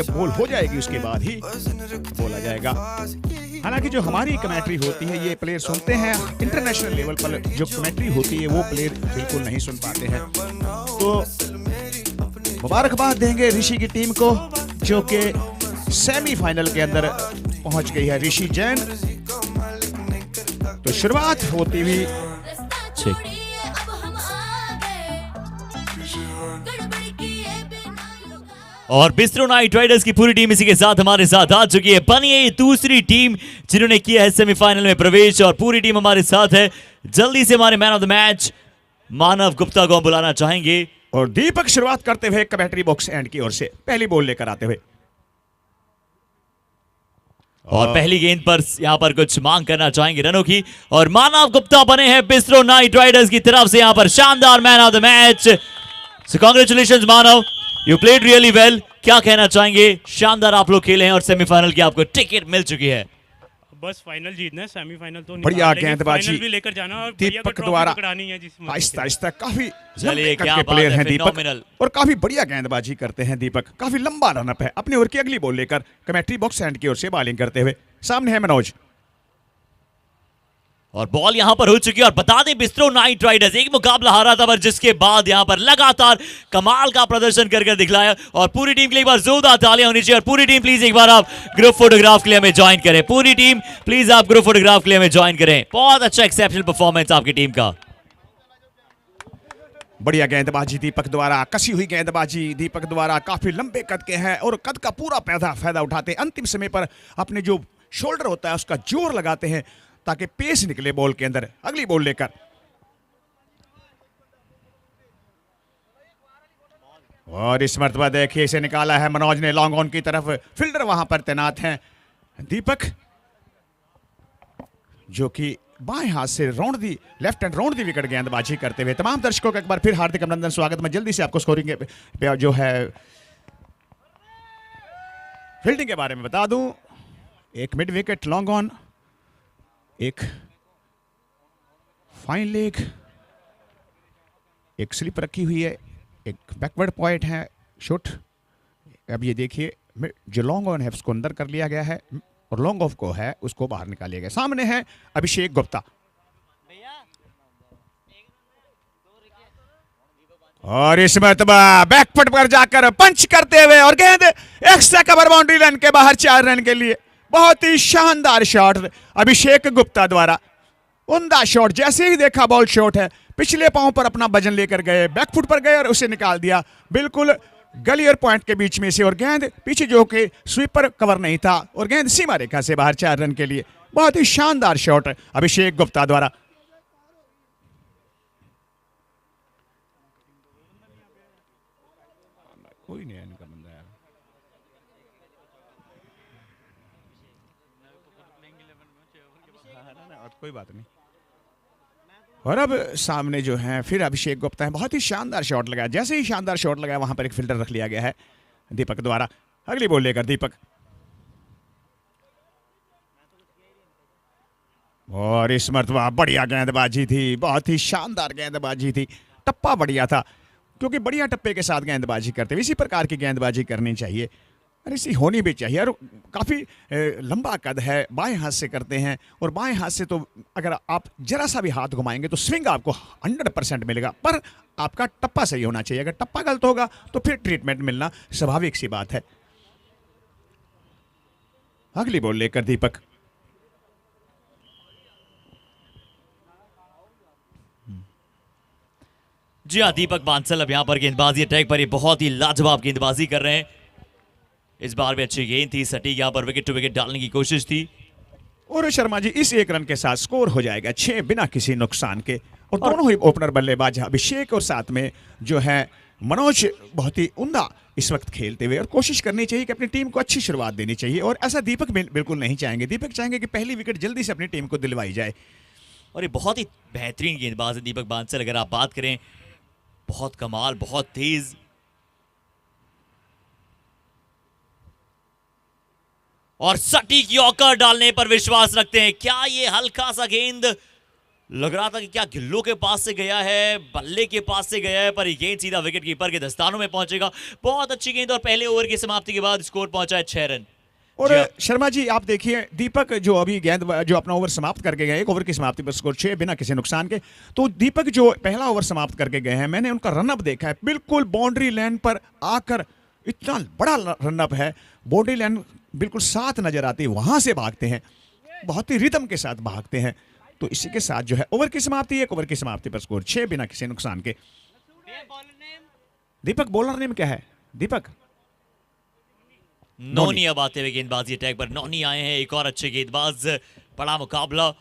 बोल हो जाएगी उसके बाद ही बोला जाएगा। हालांकि जो हमारी कमेंट्री होती है ये प्लेयर सुनते हैं, इंटरनेशनल लेवल पर जो कमेंट्री होती है वो प्लेयर बिल्कुल नहीं सुन पाते हैं। तो मुबारकबाद देंगे ऋषि की टीम को जो कि सेमीफाइनल के अंदर पहुंच गई है, ऋषि जैन। तो शुरुआत होती हुई और बिस्ट्रो नाइट राइडर्स की पूरी टीम इसी के साथ हमारे साथ आ चुकी है। बनिए दूसरी टीम जिन्होंने किया है सेमीफाइनल में प्रवेश, और पूरी टीम हमारे साथ है। जल्दी से हमारे मैन ऑफ द मैच मानव गुप्ता को हम बुलाना चाहेंगे। और दीपक शुरुआत करते हुए कमेंट्री बॉक्स एंड की ओर से पहली बॉल लेकर आते हुए, और पहली गेंद पर यहाँ पर कुछ मांग करना चाहेंगे रनों की, और मानव गुप्ता बने हैं बिस्ट्रो नाइट राइडर्स की तरफ से यहाँ पर शानदार man of the match. So congratulations Manav, you played really well. क्या कहना चाहेंगे? शानदार आप लोग खेले हैं और सेमीफाइनल की आपको टिकट मिल चुकी है। बस फाइनल जीतना है, सेमीफाइनल तो बढ़िया गेंदबाजी भी लेकर जाना और दीपक द्वारा आहिस्ता आहिस्ता काफी प्लेयर हैं दीपक, और काफी बढ़िया गेंदबाजी करते हैं दीपक। काफी लंबा रनअप है। अपनी ओर की अगली बॉल लेकर कमेंट्री बॉक्स एंड की ओर से बॉलिंग करते हुए सामने है मनोज, और बॉल यहां पर हो चुकी है। और बता दें बिस्ट्रो नाइट राइडर्स एक मुकाबला हारा था, पर जिसके बाद यहां पर लगातार कमाल का प्रदर्शन करके दिखलाया। और पूरी टीम के लिए एक बार जोरदार तालियां होनी चाहिए। और पूरी टीम प्लीज एक बार आप ग्रुप फोटोग्राफ के लिए हमें ज्वाइन करें। पूरी टीम प्लीज आप ग्रुप फोटोग्राफ के लिए हमें ज्वाइन करें। बहुत अच्छा एक्सेप्शनल परफॉर्मेंस आपकी टीम का। बढ़िया गेंदबाजी दीपक द्वारा, कसी हुई गेंदबाजी दीपक द्वारा। काफी लंबे कद के हैं और कद का पूरा फायदा उठाते हैं। अंतिम समय पर अपने जो शोल्डर होता है उसका जोर लगाते हैं ताकि पेस निकले बॉल के अंदर। अगली बॉल लेकर, और इस मर्तबा देखिए इसे निकाला है मनोज ने लॉन्ग ऑन की तरफ। फील्डर वहां पर तैनात हैं दीपक, जो कि बाएं हाथ से लेफ्ट हैंड राउंड दी विकेट गेंदबाजी करते हुए। तमाम दर्शकों का एक बार फिर हार्दिक अभिनंदन, स्वागत। मैं जल्दी से आपको स्कोरिंग पे जो है फील्डिंग के बारे में बता दूं। एक मिड विकेट लॉन्ग ऑन, एक फाइन लेग, एक स्लिप रखी हुई है, एक बैकवर्ड पॉइंट है शॉट। अब ये देखिए जो लॉन्ग ऑन है उसको अंदर कर लिया गया है और लॉन्ग ऑफ को है उसको बाहर निकाल लिया गया। सामने है अभिषेक गुप्ता, और इस मरतबा बैकफुट पर जाकर पंच करते हुए और गेंद एक्स्ट्रा कवर बाउंड्री लाइन के बाहर 4 रन के लिए। बहुत ही शानदार शॉट अभिषेक गुप्ता द्वारा, उम्दा शॉट। जैसे ही देखा बॉल शॉट है, पिछले पांव पर अपना वजन लेकर गए, बैकफुट पर गए और उसे निकाल दिया बिल्कुल गली और पॉइंट के बीच में से। और गेंद पीछे जो कि स्वीपर कवर नहीं था और गेंद सीमा रेखा से बाहर 4 रन के लिए। बहुत ही शानदार शॉट अभिषेक गुप्ता द्वारा। कोई नहीं इनका बंदा यार, कोई बात नहीं। और अब सामने जो है फिर अभिषेक गुप्ता है। बहुत ही शानदार शॉट लगाया, जैसे ही शानदार शॉट लगाया वहां पर एक फिल्टर रख लिया गया है दीपक द्वारा। अगली बॉल लेकर दीपक, और इस मरतबा बढ़िया गेंदबाजी थी, बहुत ही शानदार गेंदबाजी थी। टप्पा बढ़िया था, क्योंकि बढ़िया टप्पे के साथ गेंदबाजी करते हुए इसी प्रकार की गेंदबाजी करनी चाहिए और इसी होनी भी चाहिए। और काफ़ी लंबा कद है, बाएं हाथ से करते हैं, और बाएं हाथ से तो अगर आप जरा सा भी हाथ घुमाएंगे तो स्विंग आपको 100% मिलेगा, पर आपका टप्पा सही होना चाहिए। अगर टप्पा गलत होगा तो फिर ट्रीटमेंट मिलना स्वाभाविक सी बात है। अगली बॉल लेकर दीपक, जी हाँ, दीपक बांसल अब यहाँ पर गेंदबाजी अटैक पर ये बहुत ही लाजवाब गेंदबाजी कर रहे हैं। इस बार भी अच्छी गेंद थी, सटीक यहाँ पर विकेट टू विकेट डालने की कोशिश थी। और शर्मा जी इस 1 रन के साथ स्कोर हो जाएगा 6 बिना किसी नुकसान के। और दोनों ही ओपनर बल्लेबाज अभिषेक और साथ में जो है मनोज बहुत ही उम्दा इस वक्त खेलते हुए, और कोशिश करनी चाहिए कि अपनी टीम को अच्छी शुरुआत देनी चाहिए। और ऐसा दीपक बिल्कुल नहीं चाहेंगे। दीपक चाहेंगे कि पहली विकेट जल्दी से अपनी टीम को दिलवाई जाए। और ये बहुत ही बेहतरीन गेंदबाज है दीपक बांसल, अगर आप बात करें बहुत कमाल, बहुत तेज। और सटीक यॉर्कर डालने पर विश्वास रखते हैं। क्या ये हल्का सा गेंद लग रहा था कि क्या गिल्लो के पास से गया है, बल्ले के पास से गया है, पर ये गेंद सीधा विकेट कीपर के दस्तानों में पहुंचेगा। बहुत अच्छी गेंद और पहले ओवर की समाप्ति के बाद स्कोर पहुंचा है 6 रन। और जी हाँ। शर्मा जी आप देखिए दीपक जो अभी गेंद जो अपना ओवर समाप्त करके गए, एक ओवर की समाप्ति पर स्कोर 6 बिना किसी नुकसान के। तो दीपक जो पहला ओवर समाप्त करके गए हैं, मैंने उनका रनअप देखा है, बिल्कुल बाउंड्री लाइन पर आकर इतना बड़ा रनअप है, बाउंड्री लाइन बिल्कुल साथ नजर आती है, वहां से भागते हैं, बहुत ही रिदम के साथ भागते हैं। तो इसी के साथ जो है ओवर की समाप्ति, एक ओवर की समाप्ति पर स्कोर 6 बिना किसी नुकसान के। दीपक बॉलर नेम क्या है दीपक? नोनी अब आते हुए गेंदबाजी अटैक पर नोनी आए हैं, एक और अच्छे गेंदबाज। बड़ा मुकाबला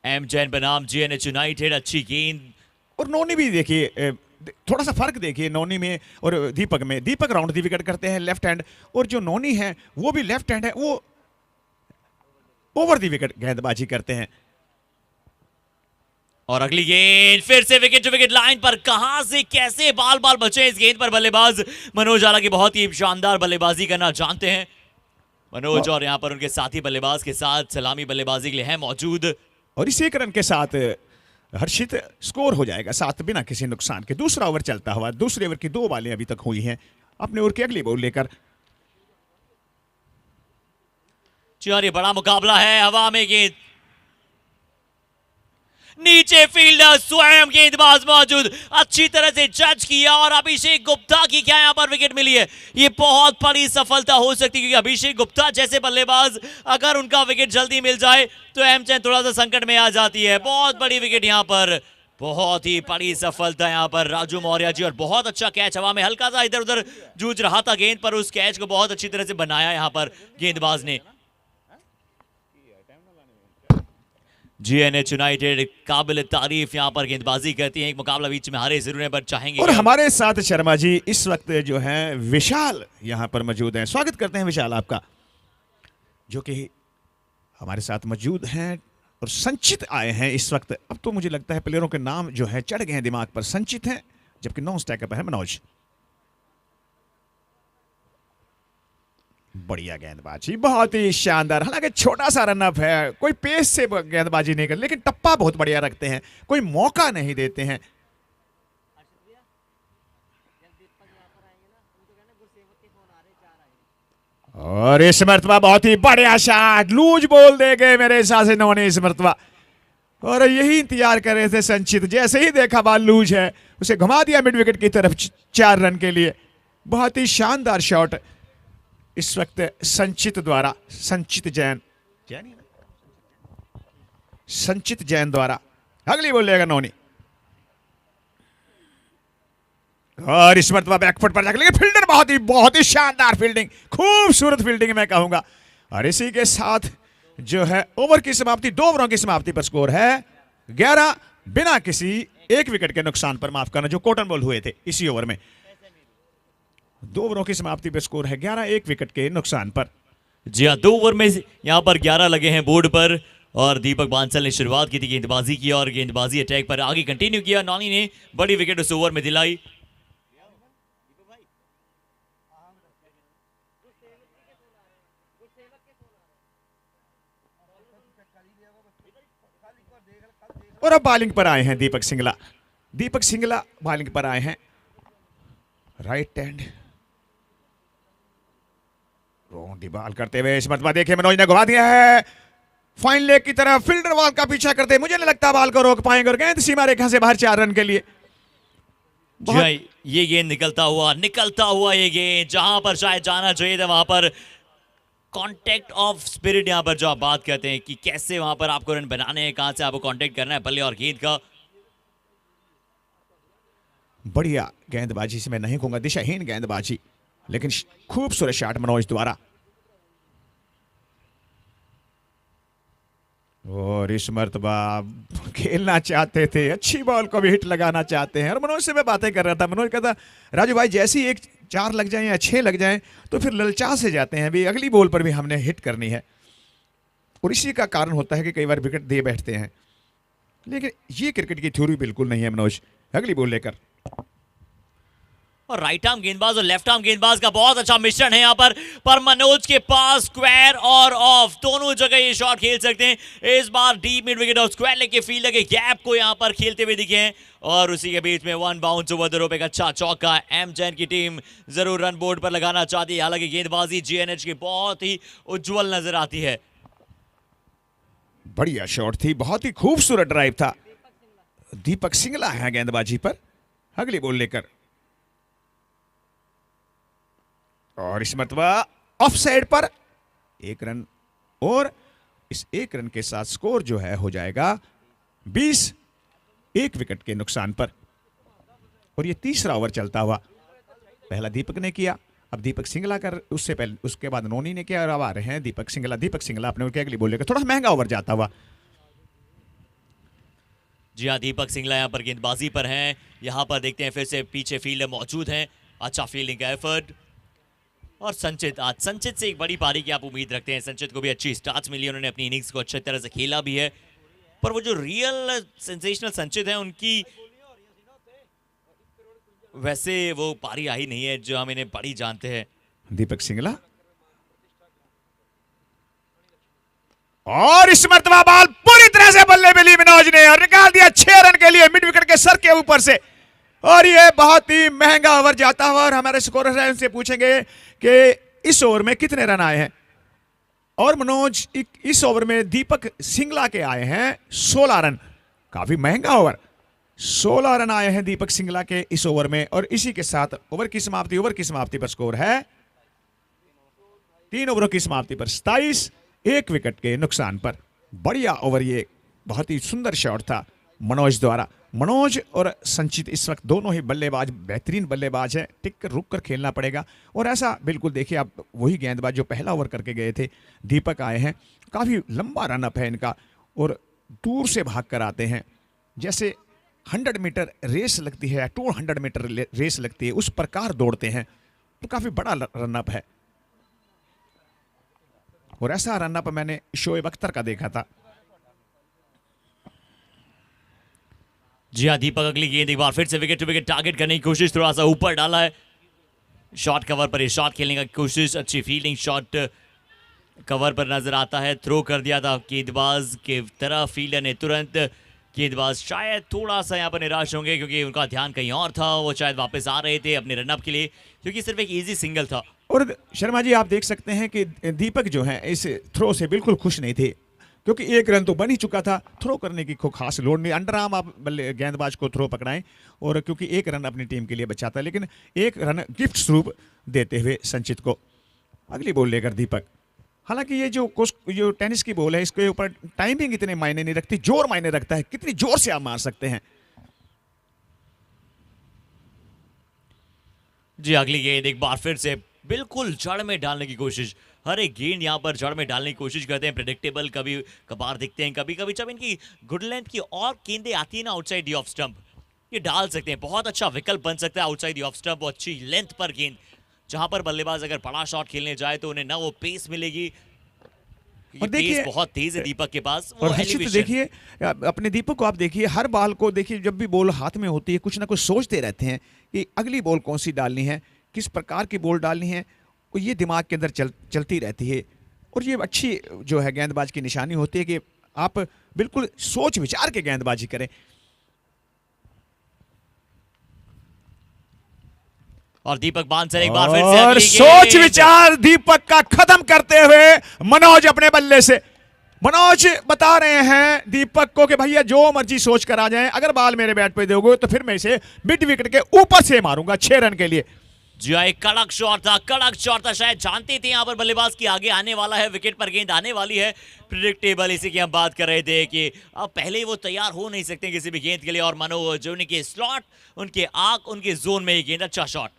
एम जैन बनाम जीएनएच यूनाइटेड, अच्छी गेंद। और नोनी भी देखिए थोड़ा सा फर्क देखिए नोनी में और दीपक में। दीपक राउंड दी विकेट करते हैं लेफ्ट हैंड, और जो नोनी है वो भी लेफ्ट हैंड है, वो ओवर दी विकेट गेंदबाजी करते हैं। और अगली गेंद फिर से विकेट टू विकेट लाइन पर, कहां से कैसे बाल बाल बचे इस गेंद पर बल्लेबाज मनोज हालांकि बहुत ही शानदार बल्लेबाजी करना जानते हैं मनोज, और यहां पर उनके साथी बल्लेबाज के साथ सलामी बल्लेबाजी के लिए है मौजूद। और इसी एक रन के साथ हर्षित स्कोर हो जाएगा 7 बिना किसी नुकसान के। दूसरा ओवर चलता हुआ, दूसरे ओवर की 2 बालें अभी तक हुई हैं अपने ओवर की अगली बॉल लेकर। जी और ये बड़ा मुकाबला है, हवा में गेंद, नीचे फील्डर स्वयं गेंदबाज मौजूद, अच्छी तरह से जज किया। और अभिषेक गुप्ता की क्या यहां पर विकेट मिली है, ये बहुत बड़ी सफलता हो सकती है, क्योंकि अभिषेक गुप्ता जैसे बल्लेबाज अगर उनका विकेट जल्दी मिल जाए तो एमचैन थोड़ा सा संकट में आ जाती है। बहुत बड़ी विकेट यहां पर, बहुत ही बड़ी सफलता यहां पर राजू मौर्य जी। और बहुत अच्छा कैच, हवा में हल्का सा इधर उधर जूझ रहा था गेंद पर, उस कैच को बहुत अच्छी तरह से बनाया यहां पर गेंदबाज ने। जीएनएच यूनाइटेड काबिल तारीफ यहां पर गेंदबाजी करती है। एक मुकाबला बीच में हारे जरूर है, पर चाहेंगे। और हमारे साथ शर्मा जी इस वक्त जो है विशाल यहां पर मौजूद हैं। स्वागत करते हैं विशाल आपका, जो कि हमारे साथ मौजूद हैं। और संचित आए हैं इस वक्त। अब तो मुझे लगता है प्लेयरों के नाम जो है चढ़ गए हैं दिमाग पर। संचित हैं, जबकि नॉन स्ट्राइकर पर है मनोज। बढ़िया गेंदबाजी, बहुत ही शानदार। हालांकि छोटा सा रनअप है, कोई पेस से गेंदबाजी नहीं कर, लेकिन टप्पा बहुत बढ़िया रखते हैं, कोई मौका नहीं देते हैं। और इस मर्तबा बहुत ही बढ़िया शॉट, लूज बॉल दे गए मेरे हिसाब से इन्होंने इस मर्तबा। और यही इंतजार कर रहे थे संचित, जैसे ही देखा बॉल लूज है उसे घुमा दिया मिड विकेट की तरफ 4 रन के लिए। बहुत ही शानदार शॉट इस वक्त संचित द्वारा, संचित जैन द्वारा। अगली बॉल लेगा नोनी, और इस मरतबा बैकफुट पर जाकर, लेकिन फील्डर बहुत ही शानदार फील्डिंग, खूबसूरत फील्डिंग मैं कहूंगा। और इसी के साथ जो है ओवर की समाप्ति, 2 ओवरों की समाप्ति पर स्कोर है 11 बिना किसी एक विकेट के नुकसान पर, माफ करना, जो कॉटन बॉल हुए थे इसी ओवर में। 2 ओवरों की समाप्ति पर स्कोर है 11 एक विकेट के नुकसान पर। जी हाँ, 2 ओवर में यहां पर 11 लगे हैं बोर्ड पर। और दीपक बांसल ने शुरुआत की थी गेंदबाजी की, और गेंदबाजी अटैक पर आगे कंटिन्यू किया। नॉनी ने बड़ी विकेट उस ओवर में दिलाई। और अब बॉलिंग पर आए हैं दीपक सिंगला। दीपक सिंगला बॉलिंग पर आए हैं, राइट हैंड रोंडी बॉल करते हुए। इस मरतबा देखिए मनोज ने घुमा दिया है फाइन लेग की तरफ, फील्डर बॉल का पीछा करते, मुझे नहीं लगता बॉल को रोक पाएंगे। और गेंद सीमा रेखा से बाहर 4 रन के लिए। ये गेंद निकलता हुआ ये गेंद जहां पर शायद जाना चाहिए था, वहां पर कॉन्टेक्ट ऑफ स्पिरिट यहां पर जो आप बात करते हैं कि कैसे वहां पर आपको रन बनाने हैं, कहां से आपको कॉन्टेक्ट करना है बल्ले और गेंद का। बढ़िया गेंदबाजी से मैं नहीं कहूंगा, दिशाहीन गेंदबाजी, लेकिन खूबसूरत शॉट मनोज द्वारा। और इस मर्तबा खेलना चाहते थे, अच्छी बॉल को भी हिट लगाना चाहते हैं। और मनोज से मैं बातें कर रहा था, मनोज कहता राजू भाई जैसी एक 4 लग जाए या 6 लग जाए तो फिर ललचा से जाते हैं, अभी अगली बॉल पर भी हमने हिट करनी है। और इसी का कारण होता है कि कई बार विकेट दे बैठते हैं, लेकिन ये क्रिकेट की थ्योरी बिल्कुल नहीं है मनोज। अगली बॉल लेकर, और राइट आर्म गेंदबाज और लेफ्ट आर्म गेंदबाज का बहुत अच्छा मिश्रण है यहाँ पर मनोज के पास स्क्वायर और ऑफ दोनों जगह ये शॉट खेल सकते हैं। इस बार डीप मिड विकेट और स्क्वायर लेग के फील्डर के गैप को यहाँ पर खेलते हुए दिखे हैं और उसी के बीच में one bounce over the rope, एक अच्छा चौका। एम जैन की टीम जरूर रन बोर्ड पर लगाना चाहती है, हालांकि गेंदबाजी जीएनएच की बहुत ही उज्जवल नजर आती है। बढ़िया शॉट थी, बहुत ही खूबसूरत ड्राइव था। दीपक सिंगला है गेंदबाजी पर, अगली बॉल लेकर, और इस मरतबा ऑफ साइड पर 1 रन, और इस 1 रन के साथ स्कोर जो है हो जाएगा 20, 1 विकेट के नुकसान पर। और ये तीसरा ओवर चलता हुआ, पहला दीपक ने किया, अब दीपक सिंगला कर, उससे पहले उसके बाद नोनी ने किया, और अब आ रहे हैं दीपक सिंगला अपने उनके अगली बॉल लेकर, थोड़ा महंगा ओवर जाता हुआ। जी हाँ, दीपक सिंगला यहाँ पर गेंदबाजी पर हैं। यहाँ पर देखते हैं फिर से पीछे फील्डर मौजूद हैं, अच्छा फील्डिंग का एफर्ट। और संचित, आज संचित से एक बड़ी पारी की आप उम्मीद रखते हैं। संचित को भी अच्छी स्टार्ट्स मिली, उन्होंने अपनी इनिंग्स को अच्छी तरह से खेला भी है, पर वो जो रियल सेंसेशनल संचित है उनकी वैसे वो पारी आई नहीं है जो हम इन्हें बड़ी जानते हैं। दीपक सिंगला, और इस मरतबा बॉल पूरी तरह से बल्ले में ली मनोज ने और निकाल दिया 6 रन के लिए मिड विकेट के सर के ऊपर से। और ये बहुत ही महंगा ओवर जाता हुआ, और हमारे स्कोरर हैं उनसे पूछेंगे कि इस ओवर में कितने रन आए हैं। और मनोज, इस ओवर में दीपक सिंगला के आए हैं 16 रन, काफी महंगा ओवर। 16 रन आए हैं दीपक सिंगला के इस ओवर में, और इसी के साथ ओवर की समाप्ति पर स्कोर है 3 ओवरों की समाप्ति पर 27, 1 विकेट के नुकसान पर। बढ़िया ओवर, ये बहुत ही सुंदर शॉट था मनोज द्वारा। मनोज और संचित इस वक्त दोनों ही बल्लेबाज, बेहतरीन बल्लेबाज हैं, टिक कर रुक कर खेलना पड़ेगा। और ऐसा बिल्कुल देखिए आप, वही गेंदबाज जो पहला ओवर करके गए थे, दीपक आए हैं, काफी लंबा रन अप है इनका, और दूर से भाग कर आते हैं, जैसे 100 मीटर रेस लगती है, 200 मीटर रेस लगती है, उस प्रकार दौड़ते हैं, तो काफी बड़ा रन अप है। और ऐसा रन अप मैंने शोएब अख्तर का देखा था। जी हाँ, दीपक अगली गेंद एक बार फिर से विकेट टू विकेट टारगेट करने की कोशिश, थोड़ा सा ऊपर डाला है, शॉट कवर पर ये शॉट खेलने की कोशिश, अच्छी फील्डिंग, शॉट कवर पर नजर आता है, थ्रो कर दिया था गेंदबाज के तरफ, फील्डर ने तुरंत, गेंदबाज शायद थोड़ा सा यहाँ पर निराश होंगे क्योंकि उनका ध्यान कहीं और था, वो शायद वापस आ रहे थे अपने रनअप के लिए, क्योंकि सिर्फ एक इजी सिंगल था। और शर्मा जी, आप देख सकते हैं कि दीपक जो है इस थ्रो से बिल्कुल खुश नहीं थे, क्योंकि 1 रन तो बन ही चुका था, थ्रो करने की कोई खास लोड नहीं। अंडर आर्म आप गेंदबाज को थ्रो पकड़ाएं, और क्योंकि 1 रन अपनी टीम के लिए बचाता, लेकिन 1 रन गिफ्ट स्वरूप देते हुए संचित को। अगली बॉल लेकर दीपक, हालांकि ये जो टेनिस की बॉल है, इसके ऊपर टाइमिंग इतने मायने नहीं रखती, जोर मायने रखता है, कितनी जोर से आप मार सकते हैं। जी, अगली गेंद एक बार फिर से बिल्कुल जड़ में डालने की कोशिश, हर एक गेंद यहाँ पर जड़ में डालने की कोशिश करते हैं, प्रेडिक्टेबल कभी कभार दिखते हैं, कभी कभी जब इनकी गुड लेंथ की और गेंदें आती है ना आउटसाइड दी ऑफ स्टंप, ये डाल सकते हैं, बहुत अच्छा विकल्प बन सकता है आउटसाइड दी ऑफ स्टंप, अच्छी लेंथ पर गेंद, जहां पर बल्लेबाज अगर बड़ा शॉट खेलने जाए तो उन्हें ना वो पेस मिलेगी, और देखिए बहुत तेज है दीपक के पास। और निश्चित देखिए, अपने दीपक को आप देखिए, हर बॉल को देखिए, जब भी बॉल हाथ में होती है कुछ ना कुछ सोचते रहते हैं कि अगली बॉल कौन सी डालनी है, किस प्रकार की बॉल डालनी है, ये दिमाग के अंदर चलती रहती है। और ये अच्छी जो है गेंदबाज की निशानी होती है कि आप बिल्कुल सोच विचार के गेंदबाजी करें। और दीपक बांसर एक बार फिर से और सोच विचार दीपक का खत्म करते हुए मनोज अपने बल्ले से, मनोज बता रहे हैं दीपक को कि भैया जो मर्जी सोच कर आ जाए, अगर बॉल मेरे बैट पे दोगे तो फिर मैं इसे मिड विकेट के ऊपर से मारूंगा 6 रन के लिए। जी हाँ, एक कड़क शॉट था, शायद जानते थे यहाँ पर बल्लेबाज की आगे आने वाला है, विकेट पर गेंद आने वाली है, प्रेडिक्टेबल, इसी की हम बात कर रहे थे कि अब पहले ही वो तैयार हो नहीं सकते किसी भी गेंद के लिए, और मनो जो उनके स्लॉट, उनके आंख, उनके जोन में ये गेंद, अच्छा शॉट।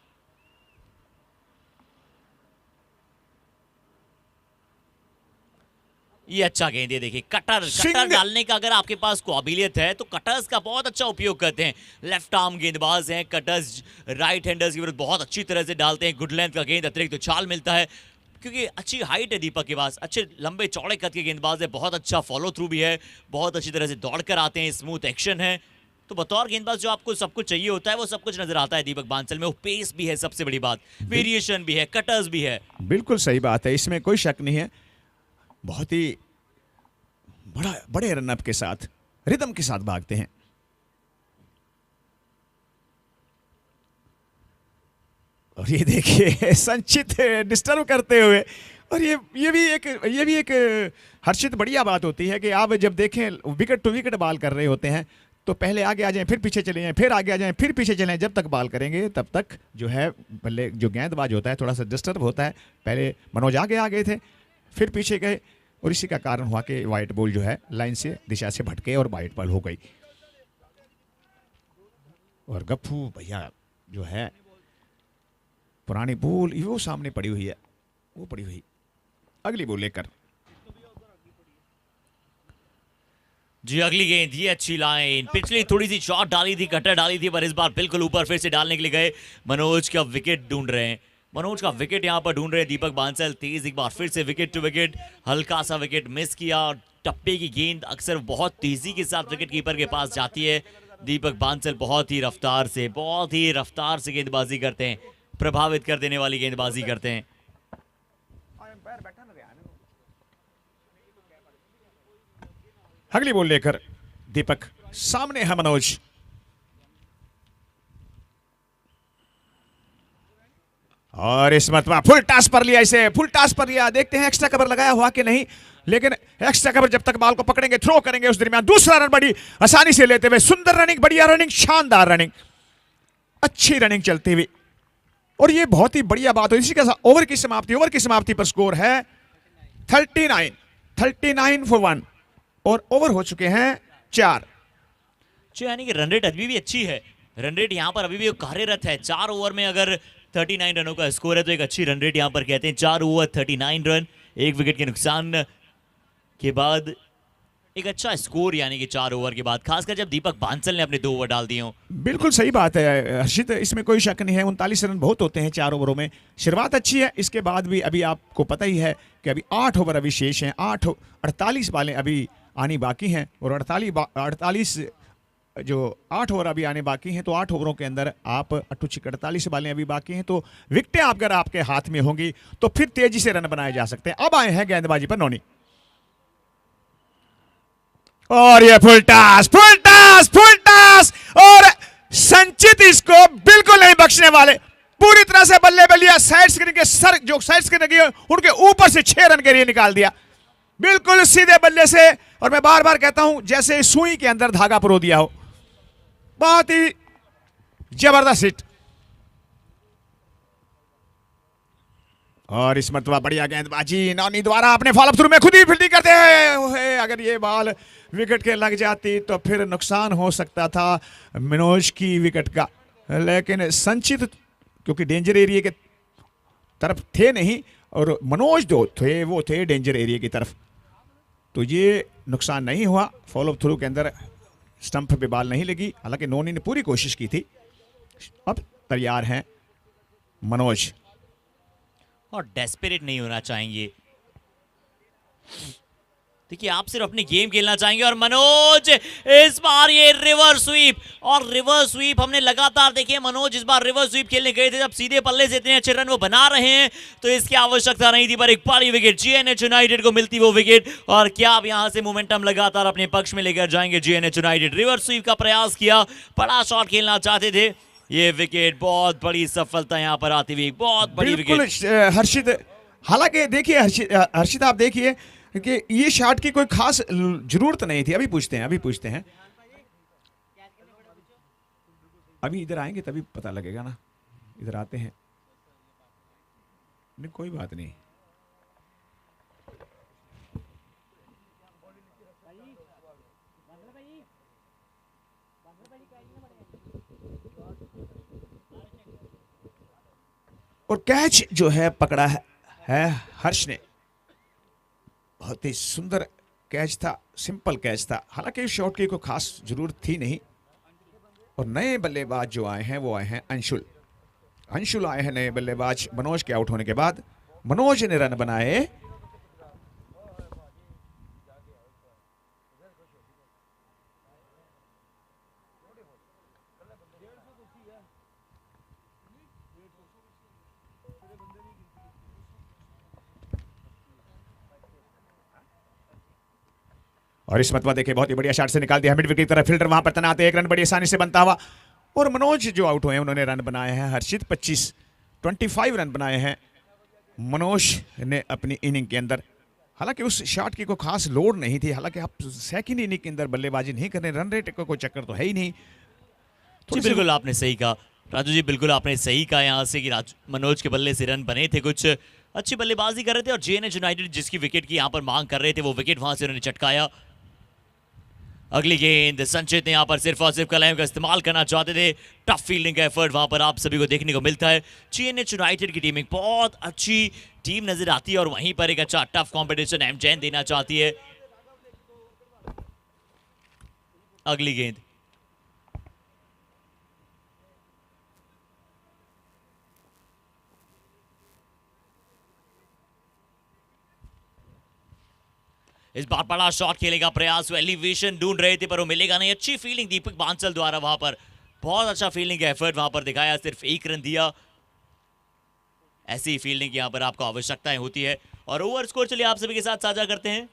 ये अच्छा गेंद है, देखिए कटर डालने का अगर आपके पास काबिलियत है तो कटर्स का बहुत अच्छा उपयोग करते हैं, लेफ्ट आर्म गेंदबाज हैं कटर्स, राइट हैंडर्स की विरुद्ध बहुत अच्छी तरह से डालते हैं, गुड लेंथ का गेंद, अतिरिक्त उछाल मिलता है, क्योंकि अच्छी हाइट है दीपक के पास, अच्छे लंबे चौड़े कद के गेंदबाज है, बहुत अच्छा फॉलो थ्रू भी है, बहुत अच्छी तरह से दौड़ कर आते हैं, स्मूथ एक्शन है, तो बतौर गेंदबाज जो आपको सब कुछ चाहिए होता है वो सब कुछ नजर आता है दीपक बांसल में। वो पेस भी है, सबसे बड़ी बात वेरिएशन भी है, कटर्स भी है। बिल्कुल सही बात है, इसमें कोई शक नहीं है। बहुत ही बड़े रनअप के साथ, रिदम के साथ भागते हैं। और ये देखिए संचित डिस्टर्ब करते हुए, और ये भी एक हर्षित बढ़िया बात होती है कि आप जब देखें विकेट टू विकेट बॉल कर रहे होते हैं तो पहले आगे आ जाएं, फिर पीछे चले जाएं, फिर आगे आ जाएं, फिर पीछे चले जाएं। जब तक बॉल करेंगे तब तक जो है बल्ले जो गेंदबाज होता है थोड़ा सा डिस्टर्ब होता है। पहले मनोज आगे आ गए थे, फिर पीछे गए, और इसी का कारण हुआ कि वाइट बॉल जो है लाइन से दिशा से भटके और वाइट बॉल हो गई। और गप्पू भैया जो है पुरानी बॉल वो सामने पड़ी हुई है, वो पड़ी हुई, अगली बॉल लेकर। जी अगली गेंद, ये अच्छी लाइन, पिछली थोड़ी सी शॉट डाली थी, कटर डाली थी, पर इस बार बिल्कुल ऊपर फिर से डालने के लिए गए। मनोज का विकेट ढूंढ रहे हैं, मनोज का विकेट यहां पर ढूंढ रहे हैं दीपक बांसल। तेज एक बार फिर से विकेट टू विकेट, हल्का सा विकेट मिस किया। टप्पे की गेंद अक्सर बहुत तेजी के साथ विकेट कीपर के पास जाती है। दीपक बांसल बहुत ही रफ्तार से गेंदबाजी करते हैं, प्रभावित कर देने वाली गेंदबाजी करते हैं। अगली बॉल लेकर दीपक, सामने है मनोज। और इस मरतबा फुल टॉस पर लिया, इसे फुल टॉस पर लिया। देखते हैं एक्स्ट्रा कवर लगाया हुआ कि नहीं, लेकिन एक्स्ट्रा कवर जब तक बॉल को पकड़ेंगे, थ्रो करेंगे, उस दरमियान दूसरा रन बड़ी आसानी से लेते हुए, सुंदर रनिंग, बढ़िया रनिंग, शानदार रनिंग, अच्छी रनिंग चलती हुई। और ये बहुत ही बढ़िया बात है। इसी के साथ ओवर की समाप्ति पर स्कोर है 39 फॉर 1, और ओवर हो चुके हैं 4। यानी कि रन रेट अभी भी अच्छी है, रन रेट यहाँ पर अभी भी कार्यरत है। 4 ओवर में अगर 39 रनों का स्कोर है तो एक अच्छी रन रेट यहाँ पर कहते हैं। 4 ओवर 39 रन, 1 विकेट के नुकसान के बाद एक अच्छा स्कोर, यानी कि 4 ओवर के बाद, खासकर जब दीपक बांसल ने अपने 2 ओवर डाल दिए हों। बिल्कुल सही बात है हर्षित, इसमें कोई शक नहीं है। 39 रन बहुत होते हैं 4 ओवरों में। शुरुआत अच्छी है, इसके बाद भी अभी आपको पता ही है कि अभी 8 ओवर अभी शेष हैं। 48 बालें अभी आनी बाकी हैं, और 48 जो 8 ओवर अभी आने बाकी हैं, तो 8 ओवरों के अंदर आप 48 बालें अभी बाकी हैं, तो विकेटें अगर आपके हाथ में होंगी तो फिर तेजी से रन बनाए जा सकते हैं। अब आए हैं गेंदबाजी पर नोनी, और ये फुल टॉस, और संचित इसको बिल्कुल नहीं बख्शने वाले। पूरी तरह से बल्ले बल्लिया साइड स्क्रीन के सर, जो साइड स्क्रीन लगी है उनके ऊपर से 6 रन के लिए निकाल दिया, बिल्कुल सीधे बल्ले से। और मैं बार बार कहता हूं जैसे सुई के अंदर धागा परो दिया हो। बहुत ही जबरदस्त हिट। और इस मरतबा बढ़िया गेंदबाजी नौनी द्वारा अपने फॉलोअप थ्रू में खुद ही फील्डिंग करते हैं। अगर ये बॉल विकेट के लग जाती तो फिर नुकसान हो सकता था मनोज की विकेट का, लेकिन संचित क्योंकि डेंजर एरिया के तरफ थे नहीं, और मनोज जो थे वो थे डेंजर एरिया की तरफ, तो ये नुकसान नहीं हुआ। फॉलोअप थ्रू के अंदर स्टंप पे बॉल नहीं लगी, हालांकि नोनी ने पूरी कोशिश की थी। अब तैयार हैं मनोज, और डेस्परेट नहीं होना चाहिए। देखिए आप सिर्फ अपनी गेम खेलना चाहेंगे। और मनोज इस बार ये रिवर्स स्वीप, और रिवर्स स्वीप हमने लगातार देखिए मनोज इस बार रिवर्स स्वीप खेलने गए थे, जब सीधे पल्ले से इतने अच्छे रन वो बना रहे हैं तो इसकी आवश्यकता नहीं थी, पर एक बड़ी विकेट जीएनएच यूनाइटेड को मिलती वो विकेट। और क्या आप यहां से मोमेंटम लगातार अपने पक्ष में लेकर जाएंगे जीएनएच यूनाइटेड। रिवर्स स्वीप का प्रयास किया, बड़ा शॉट खेलना चाहते थे, ये विकेट बहुत बड़ी सफलता यहां पर आती हुई, बहुत बड़ी विकेट। हर्षित, हालांकि देखिए हर्षित आप देखिए कि ये शॉट की कोई खास जरूरत नहीं थी। अभी पूछते हैं, अभी इधर आएंगे तभी पता लगेगा ना। इधर आते हैं, नहीं कोई बात नहीं। और कैच जो है पकड़ा है हर्ष ने, बहुत ही सुंदर कैच था, सिंपल कैच था, हालांकि इस शॉट की कोई खास जरूरत थी नहीं। और नए बल्लेबाज जो आए हैं वो आए हैं अंशुल आए हैं नए बल्लेबाज। मनोज के आउट होने के बाद मनोज ने रन बनाए। और इस मतवा देखिए बहुत ही बढ़िया शॉट से निकाल दिया मिड विकेट की तरफ, फील्डर वहां पर तैनात है, एक रन बड़ी आसानी से बनता हुआ। और मनोज जो आउट हुए हैं उन्होंने रन बनाए हैं हर्षित 25 रन बनाए हैं मनोज ने अपनी इनिंग के अंदर। हालांकि उस शॉट की कोई खास लोड नहीं थी, हालांकि आप सेकंड इनिंग के अंदर बल्लेबाजी नहीं कर रहे, रन रेट का कोई चक्कर तो है ही नहीं। जी बिल्कुल आपने सही कहा राजू जी, बिल्कुल आपने सही कहा यहाँ से कि मनोज के बल्ले से रन बने थे, कुछ अच्छी बल्लेबाजी कर रहे थे और जेएनएच यूनाइटेड जिसकी विकेट की यहाँ पर मांग कर रहे थे वो विकेट वहां से उन्होंने चटकाया। अगली गेंद संचित ने यहाँ पर सिर्फ और सिर्फ कलाइयों का इस्तेमाल करना चाहते थे, टफ फील्डिंग का एफर्ट वहां पर आप सभी को देखने को मिलता है। जेएनएच यूनाइटेड की टीम एक बहुत अच्छी टीम नजर आती है और वहीं पर एक अच्छा टफ कॉम्पिटिशन एमजेन देना चाहती है। अगली गेंद इस बार बड़ा शॉट खेलेगा प्रयास, वो एलिवेशन ढूंढ रहे थे पर वो मिलेगा नहीं। अच्छी फील्डिंग दीपक बांसल द्वारा वहां पर, बहुत अच्छा फील्डिंग का एफर्ट वहां पर दिखाया, सिर्फ एक रन दिया। ऐसी फील्डिंग यहां पर आपको आवश्यकताएं होती है। और ओवर स्कोर चलिए आप सभी के साथ साझा करते हैं।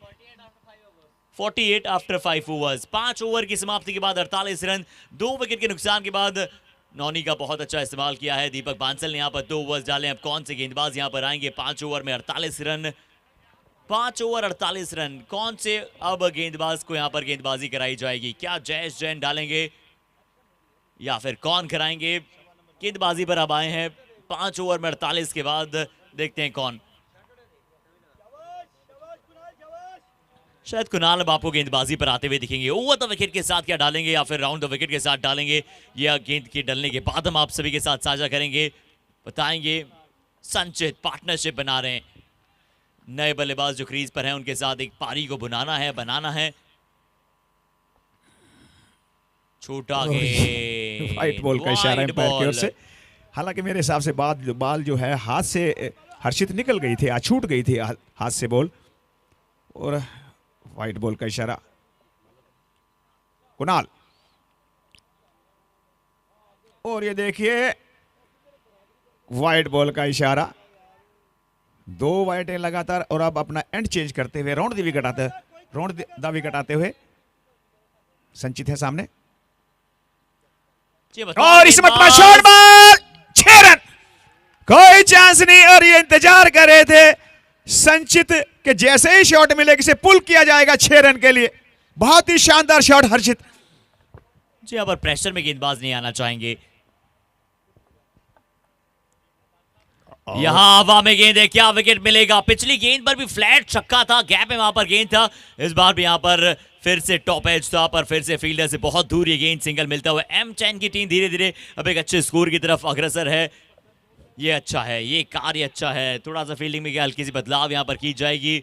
48 आफ्टर 5 ओवर्स, 5 ओवर की समाप्ति के बाद 48 रन, 2 विकेट के नुकसान के बाद नौनी का बहुत अच्छा इस्तेमाल किया है दीपक बांसल ने यहाँ पर 2 ओवर्स डाले। अब कौन से गेंदबाज यहाँ पर आएंगे? 5 ओवर में 48 रन, 5 ओवर 48 रन, कौन से अब गेंदबाज को यहां पर गेंदबाजी कराई जाएगी? क्या जयेश जैन डालेंगे या फिर कौन कराएंगे? गेंदबाजी पर अब आए हैं 5 ओवर में 48 के बाद, देखते हैं कौन। शायद कुणाल अब आपको गेंदबाजी पर आते हुए दिखेंगे। ओवर द विकेट के साथ क्या डालेंगे या फिर राउंड द विकेट के साथ डालेंगे, या गेंद के डलने के बाद हम आप सभी के साथ साझा करेंगे, बताएंगे। संचित पार्टनरशिप बना रहे हैं, नए बल्लेबाज जो क्रीज पर हैं उनके साथ एक पारी को बनाना है। छोटा गेंद, वाइट बॉल का इशारा एम्पायर की ओर से। हालांकि मेरे हिसाब से बाल जो है हाथ से हर्षित निकल गई थी, छूट गई थी हाथ से बॉल, और वाइट बॉल का इशारा कुणाल। और ये देखिए वाइट बॉल का इशारा, 2 वाइटें लगातार, और अब अपना एंड चेंज करते हुए राउंड द विकेट आते हुए संचित है सामने। और इस मत शॉट बॉल 6 रन, कोई चांस नहीं। और ये इंतजार कर रहे थे संचित के जैसे ही शॉट मिले किसे पुल किया जाएगा 6 रन के लिए। बहुत ही शानदार शॉट हर्षित जी, यहाँ पर प्रेशर में गेंदबाज नहीं आना चाहेंगे। यहां हवा में गेंद है, क्या विकेट मिलेगा? पिछली गेंद पर भी फ्लैट छक्का था, गैप में वहां पर गेंद था। इस बार भी यहां पर फिर से टॉप एज था, पर फिर से फील्डर से बहुत दूर ये गेंद सिंगल मिलता हुआ। एम10 की टीम धीरे धीरे अब एक अच्छे स्कोर की तरफ अग्रसर है। ये अच्छा है, ये कार्य अच्छा है। थोड़ा सा फील्डिंग में क्या हल्की सी बदलाव यहां पर की जाएगी।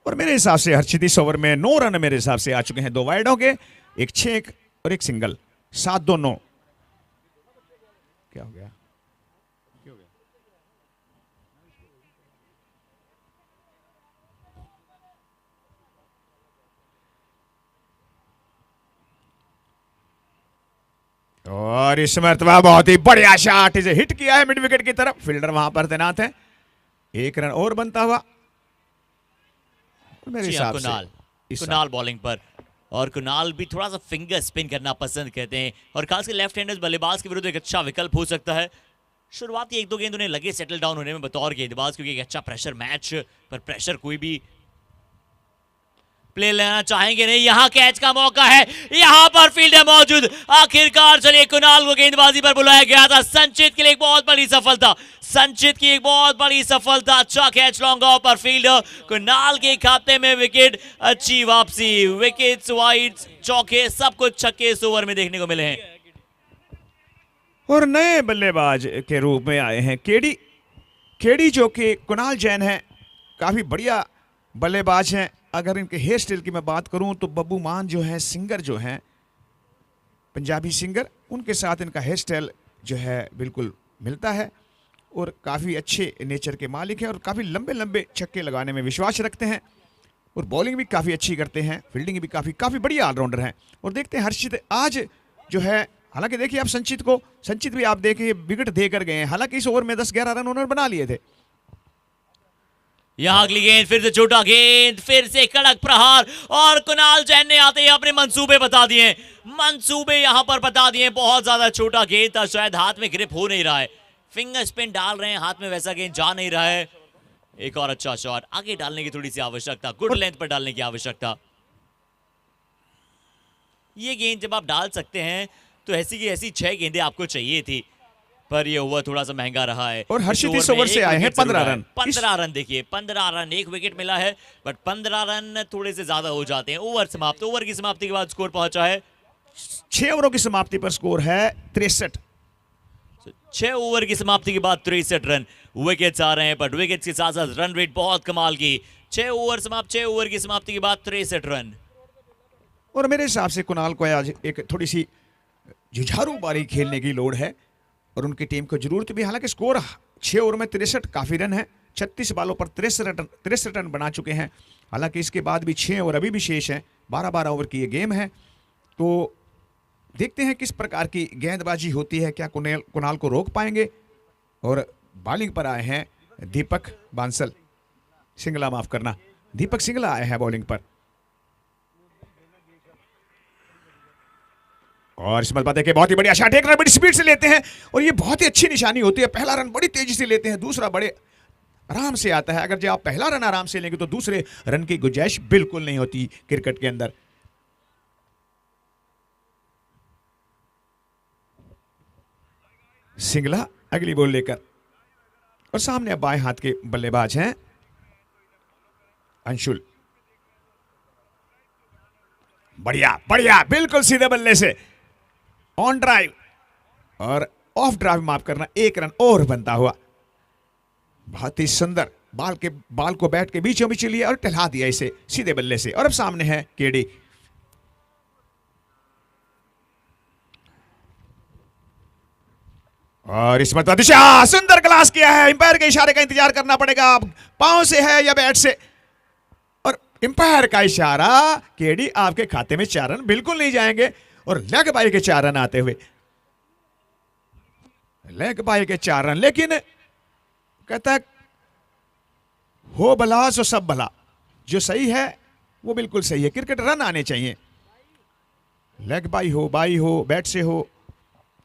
और मेरे हिसाब से हर्षित इस ओवर में 9 रन मेरे हिसाब से आ चुके हैं, 2 वाइड हो गए, एक 6 और एक सिंगल, 7-2-9। क्या हो गया? और इस मरतबा बहुत ही बढ़िया शॉट इसे हिट किया है मिड विकेट की तरफ, फील्डर वहां पर तैनात है। 1 रन और बनता हुआ मेरे हिसाब से कुणाल बॉलिंग पर, और कुणाल भी थोड़ा सा फिंगर स्पिन करना पसंद करते हैं और खासकर लेफ्ट हैंडर्स बल्लेबाज के विरुद्ध एक अच्छा विकल्प हो सकता है। शुरुआती 1-2 गेंद उन्हें लगे सेटल डाउन होने में बतौर गेंदबाज, क्योंकि एक अच्छा प्रेशर मैच पर प्रेशर कोई भी प्ले लेना चाहेंगे नहीं। यहां कैच का मौका है, यहां पर फील्डर मौजूद। आखिरकार चलिए कुणाल को गेंदबाजी पर बुलाया गया था। संचित के लिए एक बहुत बड़ी सफलता, संचित की एक बहुत बड़ी सफलता। अच्छा कैच लॉन्ग ऑफ पर फील्डर कुणाल के खाते में विकेट। अच्छी वापसी, विकेट्स, वाइड्स, चौके, सब कुछ छक्के इस ओवर में देखने को मिले हैं। और नए बल्लेबाज के रूप में आए हैं केडी जो कि कुणाल जैन है, काफी बढ़िया बल्लेबाज हैं। अगर इनके हेयर स्टाइल की मैं बात करूं तो बब्बू मान जो है सिंगर, जो है पंजाबी सिंगर, उनके साथ इनका हेयर स्टाइल जो है बिल्कुल मिलता है। और काफ़ी अच्छे नेचर के मालिक हैं और काफ़ी लंबे लंबे छक्के लगाने में विश्वास रखते हैं, और बॉलिंग भी काफ़ी अच्छी करते हैं, फील्डिंग भी काफ़ी बढ़िया ऑलराउंडर हैं। और देखते हैं हर्षित आज जो है, हालांकि देखिए आप संचित भी आप देखिए विकेट देकर गए हैं, हालांकि इस ओवर में 10-11 रन उन्होंने बना लिए थे। यहां अगली गेंद, फिर से छोटा गेंद, फिर से कड़क प्रहार और कुणाल जैन ने आते ही अपने मंसूबे बता दिए। मंसूबे यहां पर बता दिए। बहुत ज्यादा छोटा गेंद था, शायद हाथ में ग्रिप हो नहीं रहा है, फिंगर स्पिन डाल रहे हैं, हाथ में वैसा गेंद जा नहीं रहा है। एक और अच्छा शॉट, आगे डालने की थोड़ी सी आवश्यकता, गुड लेंथ पर डालने की आवश्यकता। ये गेंद जब आप डाल सकते हैं तो ऐसी की ऐसी 6 गेंदें आपको चाहिए थी, पर ये ओवर थोड़ा सा महंगा रहा है। और हर्षित इस ओवर से आए हैं 15 रन। 15 रन, देखिए 15 रन, एक विकेट मिला है, बट 15 रन थोड़े से ज्यादा हो जाते हैं। ओवर समाप्त, ओवर की समाप्ति के बाद स्कोर पहुंचा है 6 ओवरों की समाप्ति पर स्कोर है 63। 6 ओवर की समाप्ति के बाद 63 रन। विकेट्स आ रहे हैं, बट विकेट्स के साथ साथ रन रेट बहुत कमाल की। 6 ओवर समाप्त, 6 ओवर की समाप्ति के बाद 63 रन। और मेरे हिसाब से कुणाल को आज एक थोड़ी सी जुझारू पारी खेलने की लोड़ है और उनकी टीम को जरूरत भी। हालांकि स्कोर 6 ओवर में 63 काफी रन है, 36 बालों पर 63 रन बना चुके हैं। हालांकि इसके बाद भी 6 ओवर अभी भी शेष हैं, 12-12 ओवर की ये गेम है। तो देखते हैं किस प्रकार की गेंदबाजी होती है, क्या कुणाल को रोक पाएंगे। और बॉलिंग पर आए हैं दीपक बांसल, सिंगला माफ करना, दीपक सिंगला आए हैं बॉलिंग पर। और इसमें बात है कि बहुत ही बढ़िया शॉट, एक रन बड़ी स्पीड से लेते हैं और ये बहुत ही अच्छी निशानी होती है। पहला रन बड़ी तेजी से लेते हैं, दूसरा बड़े आराम से आता है। अगर जब आप पहला रन आराम से लेंगे तो दूसरे रन की गुंजाइश बिल्कुल नहीं होती क्रिकेट के अंदर। सिंगला अगली बॉल लेकर, और सामने अब बाएं हाथ के बल्लेबाज हैं अंशुल। बढ़िया बढ़िया, बिल्कुल सीधे बल्ले से ऑन ड्राइव और ऑफ ड्राइव माफ करना, 1 रन और बनता हुआ। बहुत ही सुंदर बाल को बैट के बीचों बीच लिया और टहला दिया इसे सीधे बल्ले से। और अब सामने है केडी। और इस मतलब दिशा सुंदर क्लास किया है। अंपायर के इशारे का इंतजार करना पड़ेगा, पांव से है या बैट से। और अंपायर का इशारा, केडी आपके खाते में 4 रन बिल्कुल नहीं जाएंगे। और लेग बाई के 4 रन आते हुए, लेग बाई के 4 रन। लेकिन कहता हो भला सो सब भला, जो सही है वो बिल्कुल सही है। क्रिकेट रन आने चाहिए, लेग बाई हो, बैट से हो,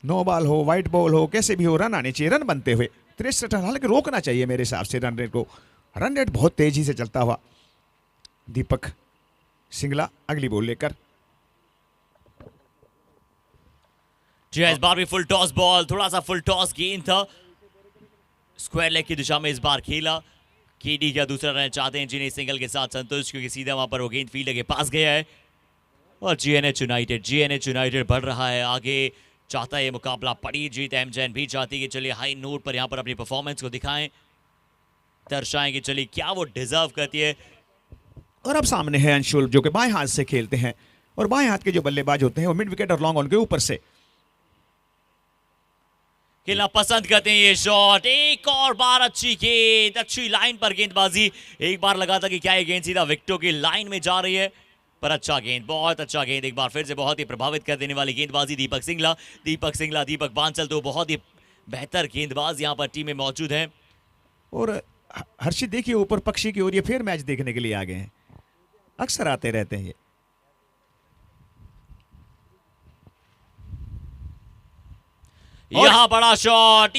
नो बॉल हो, वाइट बॉल हो, कैसे भी हो, रन आने चाहिए, रन बनते हुए। 63 रन, हालांकि रोकना चाहिए मेरे हिसाब से रन रेट को। रन रेट बहुत तेजी से चलता हुआ। दीपक सिंगला अगली बॉल लेकर। जी इस बार भी फुल टॉस बॉल, थोड़ा सा फुल टॉस गेंद था, स्क्वायर लेग की दिशा में इस बार खेला। केडी का दूसरा रन चाहते हैं जिन्हें सिंगल के साथ संतोष, क्योंकि सीधा वहां पर वो गेंद फील्डर के पास गया है। और जीएनएच यूनाइटेड बढ़ रहा है आगे, चाहता है ये मुकाबला बड़ी जीत। एम जैन भी चाहती है कि चलिए हाई नोट पर यहां पर अपनी परफॉर्मेंस को दिखाएं, दर्शाएं कि चलिए क्या वो डिजर्व करती है। और अब सामने है अंशुल, जो कि बाएं हाथ से खेलते हैं और बाएं हाथ के जो बल्लेबाज होते हैं वो मिड विकेट और लॉन्ग ऑन के ऊपर से खेलना पसंद करते हैं। ये शॉट एक और बार अच्छी गेंद, अच्छी लाइन पर गेंदबाजी। एक बार लगा था कि क्या ये गेंद सीधा विकेटों की लाइन में जा रही है, पर अच्छा गेंद, बहुत अच्छा गेंद। एक बार फिर से बहुत ही प्रभावित कर देने वाली गेंदबाजी दीपक सिंगला, दीपक बांसल, तो बहुत ही बेहतर गेंदबाज यहां पर टीम में मौजूद हैं। और हर्षित देखिए ऊपर पक्षी की ओर ये फिर मैच देखने के लिए आ गए हैं, अक्सर आते रहते हैं ये। यहां बड़ा शॉट,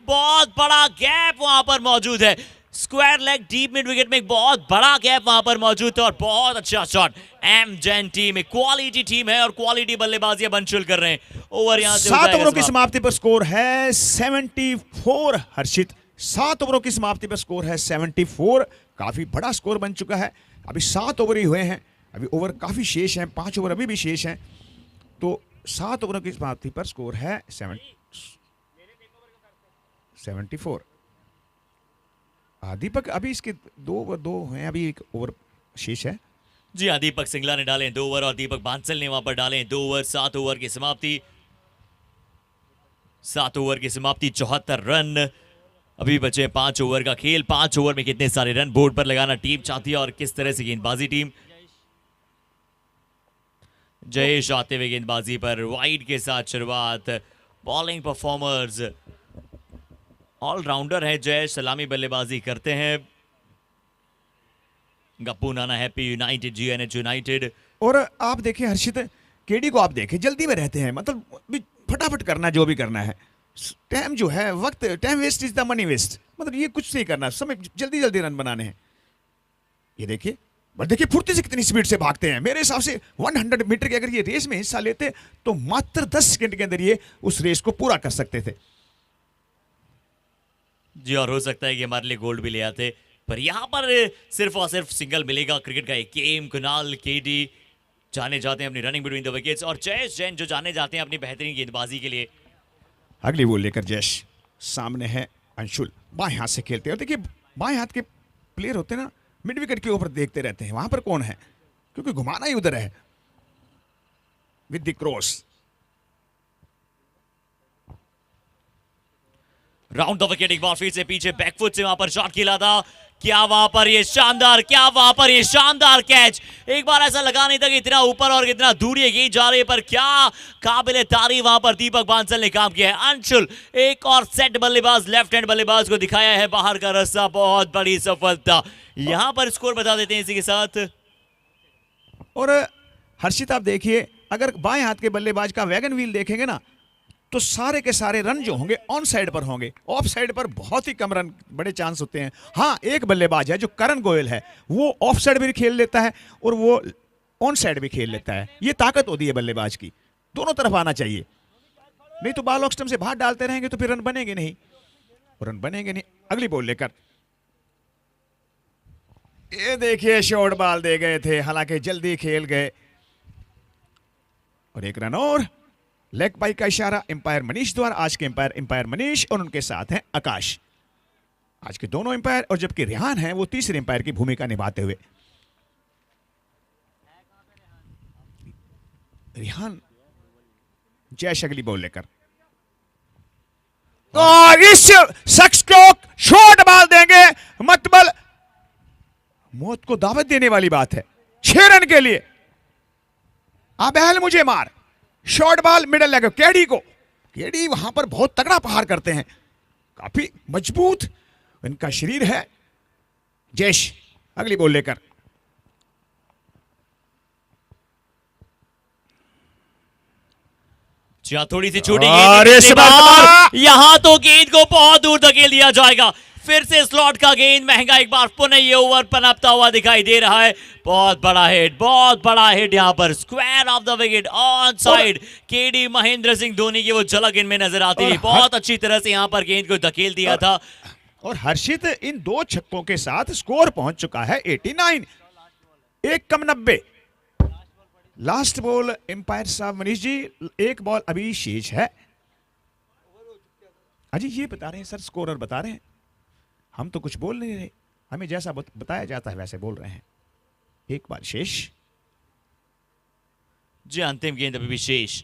बहुत बड़ा गैप वहां पर मौजूद है। Square leg deep mid wicket में एक बहुत बड़ा गैप वहां पर मौजूद था और बहुत अच्छा शॉट। एम जैन टीम एक क्वालिटी टीम है और क्वालिटी बल्लेबाजी बंशुल कर रहे हैं। ओवर यहां से 7 ओवरों की समाप्ति पर स्कोर है 74। हर्षित 7 ओवरों की समाप्ति पर स्कोर है 74। काफी बड़ा स्कोर बन चुका है। अभी 7 ओवर ही हुए हैं, अभी ओवर काफी शेष हैं, 5 ओवर अभी भी शेष हैं। तो 7 ओवरों की समाप्ति पर स्कोर है 74। दीपक अभी इसके 2 ओवर 2 हैं, अभी 1 ओवर शेष है। जी हाँ, दीपक सिंगला ने डाले 2 ओवर और दीपक बांसल ने वहां पर डाले 2 ओवर। 7 ओवर की समाप्ति, 7 ओवर की समाप्ति, 74 रन। अभी बचे 5 ओवर का खेल। 5 ओवर में कितने सारे रन बोर्ड पर लगाना टीम चाहती है और किस तरह से गेंदबाजी टीम। जयेश आते हुए गेंदबाजी पर, वाइड के साथ शुरुआत, बॉलिंग परफॉर्मर्स ऑलराउंडर है जय, सलामी बल्लेबाजी करते हैं। गप्पू नाना हैप्पी यूनाइटेड, जीएनएच यूनाइटेड। और आप देखिए हर्षित, केडी को आप देखें जल्दी में रहते हैं, मतलब भी फटाफट करना जो भी करना है। टाइम जो है, वक्त, time waste is the money waste, मतलब ये कुछ नहीं करना, समय जल्दी जल्दी रन बनाने हैं। ये देखिए, और देखिए फुर्ती से कितनी स्पीड से भागते हैं। मेरे हिसाब से 100 मीटर की अगर ये रेस में हिस्सा लेते तो मात्र 10 सेकंड के अंदर ये उस रेस को पूरा कर सकते थे। जी, और हो सकता है कि हमारे लिए गोल्ड भी ले आते, पर यहाँ पर सिर्फ और सिर्फ सिंगल मिलेगा। क्रिकेट का एक गेम, कुणाल केडी जाने जाते हैं अपनी रनिंग बिटवीन द विकेट्स, और जयेश जैन जो जाने जाते हैं अपनी बेहतरीन गेंदबाजी के लिए। अगली बॉल लेकर जयेश, सामने है अंशुल, बाएं हाथ से खेलते हैं। और देखिए बाएं हाथ के प्लेयर होते हैं ना, मिड विकेट के ऊपर देखते रहते हैं वहां पर कौन है, क्योंकि घुमाना ही उधर है। With the cross, round the wicket, एक बार फिर से पीछे बैकफुट से वहां पर शॉट खेला था। क्या वहां पर ये शानदार, क्या वहां पर ये शानदार कैच। एक बार ऐसा लगा नहीं था कि इतना ऊपर और इतना दूर ये गेंद जा रही है, पर क्या काबिले तारीफ वहां पर दीपक बांसल ने काम किया है। अंशुल एक और सेट बल्लेबाज, लेफ्ट हैंड बल्लेबाज को दिखाया है बाहर का रास्ता, बहुत बड़ी सफलता। यहां पर स्कोर बता देते हैं इसी के साथ। और हर्षित आप देखिए, अगर बाएं हाथ के बल्लेबाज का वैगन व्हील देखेंगे ना, तो सारे के सारे रन जो होंगे ऑन साइड पर होंगे, ऑफ साइड पर बहुत ही कम रन, बड़े चांस होते हैं। हाँ, एक बल्लेबाज है जो करण गोयल है, वो ऑफ साइड भी खेल लेता है और वो ऑन साइड भी खेल लेता है। ये ताकत होती है बल्लेबाज की, दोनों तरफ आना चाहिए, नहीं तो बॉल ऑफ स्टंप से बाहर डालते रहेंगे तो फिर रन बनेंगे नहीं, रन बनेंगे नहीं। अगली बॉल लेकर, ये देखिए शॉर्ट बॉल दे गए थे, हालांकि जल्दी खेल गए, और एक रन और। लेग बाई का इशारा एम्पायर मनीष द्वारा। आज के एम्पायर मनीष और उनके साथ हैं आकाश, आज के दोनों एम्पायर, और जबकि रेहान है वो तीसरे एम्पायर की भूमिका निभाते हुए। रेहान जयेश अगली बॉल लेकर, और इस शख्स को शॉर्ट बॉल देंगे, मतलब मौत को दावत देने वाली बात है। 6 रन के लिए आबेल मुझे मार, short ball middle leg, KD को, केडी वहां पर बहुत तगड़ा प्रहार करते हैं, काफी मजबूत इनका शरीर है। जयेश अगली बॉल लेकर, थोड़ी सी छोटी और गेंद इस के बार बाद यहां तो गेंद को बहुत दूर धकेल दिया जाएगा। फिर से स्लॉट का गेंद महंगा, एक बार पुनः ये ओवर पनपता हुआ दिखाई दे रहा है। बहुत बड़ा हिट, बहुत बड़ा हिट यहां पर, square of the wicket on side. KD Mahendra Singh Dhoni की वो झलक इनमें नजर आती है, बहुत अच्छी तरह से यहां पर गेंद को धकेल दिया था। और हर्षित इन 2 छक्कों के साथ स्कोर पहुंच चुका है 89, 1 कम 90। लास्ट बॉल एम्पायर साहब मनीष जी, एक बॉल अभी शेष है। अजी ये बता रहे हैं सर, स्कोरर बता रहे हैं, हम तो कुछ बोल नहीं रहे, हमें जैसा बताया जाता है वैसे बोल रहे हैं। एक बार शेष, जी अंतिम गेंद अभी भी शेष।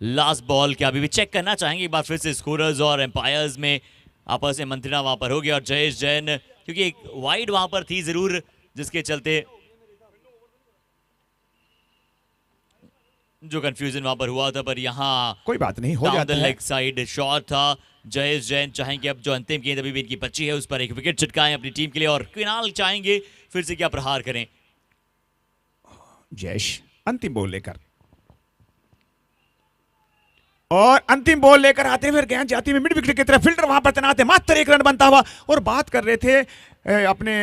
लास्ट बॉल क्या अभी भी चेक करना चाहेंगे एक बार फिर से स्कोरर्स और एम्पायर्स में आपस में मंत्रणा वहां पर हो गया। और जयेश जैन, क्योंकि एक वाइड वहां पर थी जरूर, जिसके चलते जो कंफ्यूजन वहां पर हुआ था, पर यहाँ कोई बात नहीं, हो जाता है। लेग साइड शॉट था। जयेश जैन चाहेंगे अब जो अंतिम गेंद अभी भी इनकी बची है उस पर एक विकेट चिटकाएं अपनी टीम के लिए, और कुणाल चाहेंगे फिर से क्या प्रहार करें। जयेश अंतिम बॉल लेकर, और अंतिम बॉल लेकर आते हुए गेंद जाती हुई मिड विकेट की तरफ, फील्डर वहां पर तैनात है, मात्र 1 रन बनता हुआ। और बात कर रहे थे अपने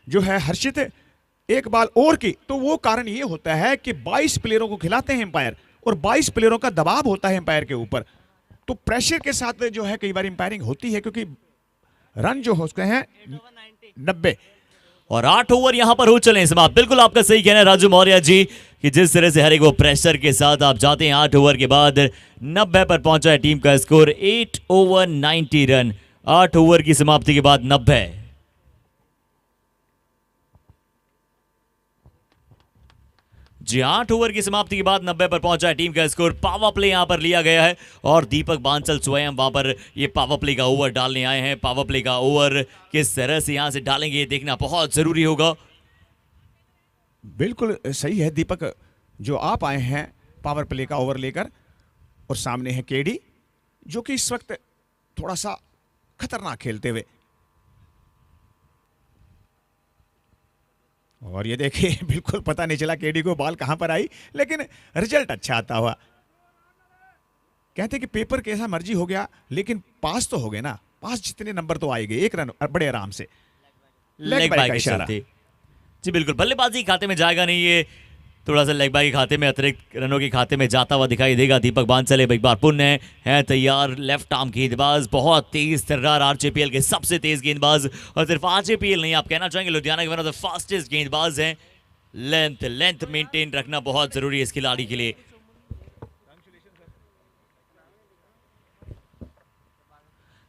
जो है हर्षित एक बॉल और की, तो वो कारण ये होता है कि 22 प्लेयरों को खिलाते हैं एम्पायर, और 22 प्लेयरों का दबाव होता है एम्पायर के ऊपर, तो प्रेशर के साथ जो है कई बार एम्पायरिंग होती है, क्योंकि रन जो हो सकते हैं 90। और 8 ओवर यहां पर हो चले समाप्त। बिल्कुल आपका सही कहना है राजू मौर्य जी, कि जिस तरह से हर एक वो प्रेशर के साथ आप जाते हैं, 8 ओवर के बाद 90 पर पहुंचा है टीम का स्कोर, 8 ओवर 90 रन, 8 ओवर की समाप्ति के बाद 90। जी 8 ओवर की समाप्ति के बाद 90 पर पहुंचा है टीम का स्कोर। पावर प्ले यहां पर लिया गया है, और दीपक बांसल स्वयं वहां पर ये पावर प्ले का ओवर डालने आए हैं। पावर प्ले का ओवर किस तरह से यहां से डालेंगे ये देखना बहुत जरूरी होगा। बिल्कुल सही है दीपक, जो आप आए हैं पावर प्ले का ओवर लेकर, और सामने है केडी जो कि इस वक्त थोड़ा सा खतरनाक खेलते हुए। और ये देखिए बिल्कुल पता नहीं चला केडी को बॉल कहां पर आई, लेकिन रिजल्ट अच्छा आता हुआ। कहते कि पेपर कैसा मर्जी हो गया, लेकिन पास तो हो गए ना, पास जितने नंबर तो आए गए, 1 रन बड़े आराम से। लेग बाय का इशारा जी, बिल्कुल बल्लेबाजी खाते में जाएगा नहीं, ये थोड़ा सा लेग बाय के खाते में, अतिरिक्त रनों के खाते में जाता हुआ दिखाई देगा। दीपक बांसल एक बार पुण्य है तैयार, लेफ्ट आर्म गेंदबाज, बहुत तेज तर्रार, आरजेपीएल के सबसे तेज गेंदबाज, और सिर्फ आरजेपीएल नहीं आप कहना चाहेंगे लुधियाना के वन ऑफ द फास्टेस्ट गेंदबाज हैं। लेंथ मेंटेन रखना बहुत जरूरी है इस खिलाड़ी के लिए।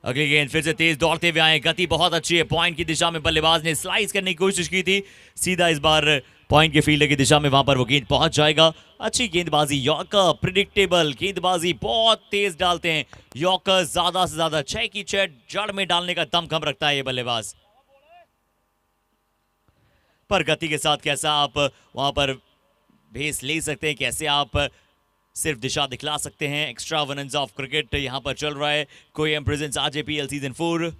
अगली गेंद फिर से तेज दौड़ते हुए आए, गति बहुत अच्छी है, पॉइंट की दिशा में बल्लेबाज ने स्लाइस करने की कोशिश की थी, सीधा इस बार पॉइंट के फील्डर की दिशा में वहां पर वो गेंद पहुंच जाएगा। अच्छी गेंदबाजी, यॉर्कर प्रिडिक्टेबल गेंदबाजी, बहुत तेज डालते हैं यॉर्कर, ज्यादा से ज्यादा 6 की 6 जड़ में डालने का दमखम रखता है ये बल्लेबाज। पर गति के साथ कैसा आप वहां पर भेस ले सकते हैं, कैसे आप सिर्फ दिशा दिखला सकते हैं। एक्स्ट्रा रन्स ऑफ क्रिकेट यहां पर चल रहा है, कोयम प्रेजेंट्स आरजेपीएल सीजन 4।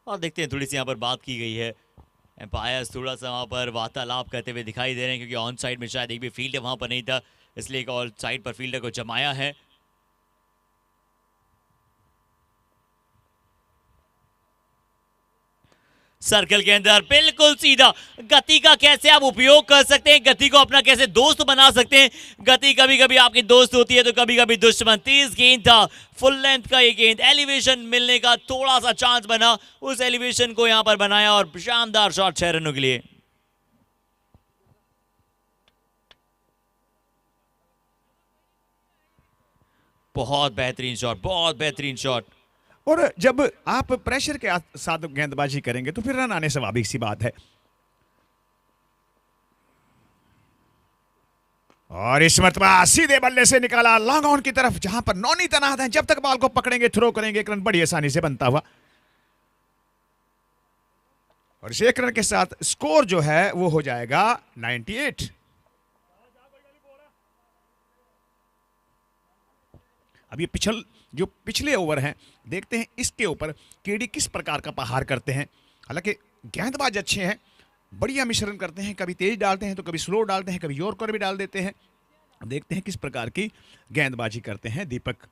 और देखते हैं, थोड़ी सी यहाँ पर बात की गई है, एम्पायर्स थोड़ा सा वहाँ पर वार्तालाप करते हुए दिखाई दे रहे हैं, क्योंकि ऑन साइड में शायद एक भी फील्डर वहाँ पर नहीं था, इसलिए एक ऑल साइड पर फील्डर को जमाया है। सर्कल के अंदर बिल्कुल सीधा, गति का कैसे आप उपयोग कर सकते हैं, गति को अपना कैसे दोस्त बना सकते हैं। गति कभी कभी आपकी दोस्त होती है तो कभी कभी दुश्मन। तेज गेंद था, फुल लेंथ का ये गेंद, एलिवेशन मिलने का थोड़ा सा चांस बना, उस एलिवेशन को यहां पर बनाया और शानदार शॉट 6 रनों के लिए। बहुत बेहतरीन शॉट, बहुत बेहतरीन शॉट। और जब आप प्रेशर के साथ गेंदबाजी करेंगे तो फिर रन आने स्वाभाविक सी बात है। और इस मरतबा सीधे बल्ले से निकाला लॉन्ग ऑन की तरफ, जहां पर नौनी तैनात है, जब तक बॉल को पकड़ेंगे थ्रो करेंगे, एक रन बड़ी आसानी से बनता हुआ। और इस 1 रन के साथ स्कोर जो है वो हो जाएगा 98। अब ये जो पिछले ओवर हैं, देखते हैं इसके ऊपर केडी किस प्रकार का प्रहार करते हैं। हालांकि गेंदबाज अच्छे हैं, बढ़िया मिश्रण करते हैं, कभी तेज डालते हैं तो कभी स्लो डालते हैं, कभी यॉर्कर भी डाल देते हैं। देखते हैं किस प्रकार की गेंदबाजी करते हैं दीपक।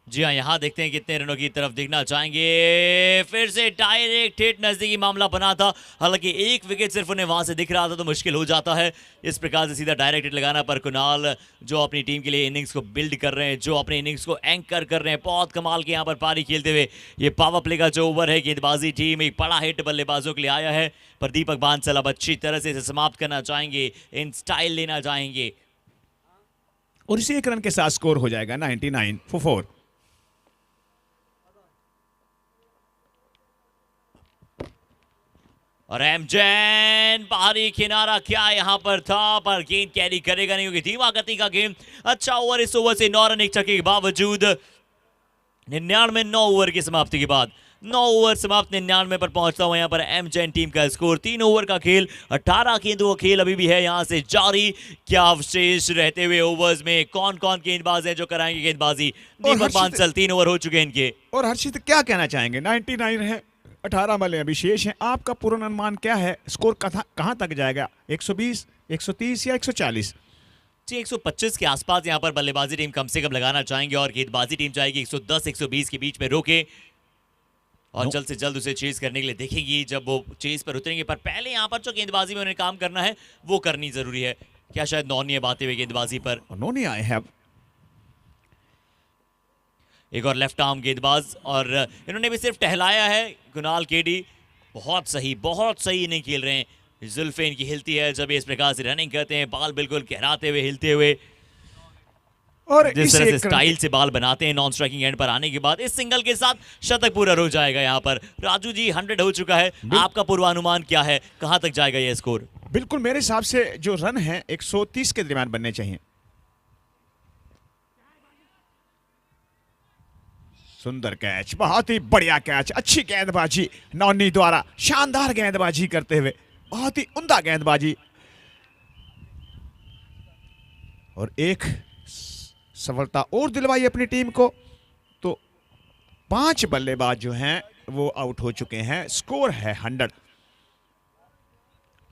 जी हाँ, यहां देखते हैं कितने रनों की तरफ देखना चाहेंगे। फिर से डायरेक्ट हिट, नजदीकी मामला बना था, हालांकि 1 विकेट सिर्फ उन्हें वहां से दिख रहा था तो मुश्किल हो जाता है इस प्रकार से सीधा डायरेक्ट हिट लगाना। पर कुणाल जो अपनी टीम के लिए इनिंग्स को बिल्ड कर रहे हैं, जो अपने इनिंग्स को एंकर कर रहे हैं, बहुत कमाल के यहाँ पर पारी खेलते हुए। ये पावर प्ले का जो ओवर है, गेंदबाजी टीम एक बड़ा हिट बल्लेबाजों के लिए आया है, पर दीपक बांसल अब अच्छी तरह से इसे समाप्त करना चाहेंगे, इन स्टाइल लेना चाहेंगे। और इसी 1 रन के साथ स्कोर हो जाएगा 99 for 4। और एमजैन बाहरी किनारा क्या यहां पर था, पर गेंद कैरी करेगा नहीं, क्योंकि धीमा गति का गेम। अच्छा ओवर इस ओवर से 9 रन 1 छक्के के बावजूद 99 9 ओवर की समाप्ति के बाद 9 ओवर समाप्त 99 पर पहुंचता हुआ यहां पर एमजैन टीम का स्कोर। 3 ओवर का खेल, 18 गेंदों का खेल अभी भी है यहां से जारी। क्या अवशेष रहते हुए ओवर्स में, कौन कौन गेंदबाज हैं जो कराएंगे गेंदबाजी। दीपक बांसल 3 ओवर हो चुके हैं इनके। और हर्षित क्या कहना चाहेंगे, 99 है, 18 बल्ले अभी शेष हैं, आपका पूर्ण अनुमान क्या है, स्कोर कहां तक जाएगा, 120 130 या 140? जी 125 के आसपास यहां पर बल्लेबाजी टीम कम से कम लगाना चाहेंगे, और गेंदबाजी टीम चाहेगी 110 120 के बीच में रोके, और जल्द से जल्द उसे चेज करने के लिए देखेंगी जब वो चेज पर उतरेंगे। पर पहले यहां पर जो गेंदबाजी में उन्हें काम करना है वो करनी जरूरी है। क्या शायद नौनी बातें हुए गेंदबाजी पर, नौनी आए हैं अब। एक और लेफ्ट आर्म गेंदबाज, और इन्होंने भी सिर्फ टहलाया है। कुणाल केडी बहुत सही नहीं खेल रहे हैं। जुल्फे इनकी हिलती है जब ये इस प्रकार से रनिंग करते हैं, बाल बिल्कुल कहराते हुए हिलते हुए। और जिस इस तरह से एक रन स्टाइल से बाल बनाते हैं नॉन स्ट्राइकिंग एंड पर आने के बाद इस सिंगल के साथ शतक पूरा हो जाएगा। यहाँ पर राजू जी 100 हो चुका है, आपका पूर्वानुमान क्या है, कहां तक जाएगा ये स्कोर? बिल्कुल मेरे हिसाब से जो रन है 130 के दरमियान बनने चाहिए। सुंदर कैच, बहुत ही बढ़िया कैच, अच्छी गेंदबाजी नॉनी द्वारा, शानदार गेंदबाजी करते हुए, बहुत ही उम्दा गेंदबाजी। और एक सफलता और दिलवाई अपनी टीम को। तो 5 बल्लेबाज जो हैं वो आउट हो चुके हैं। स्कोर है 100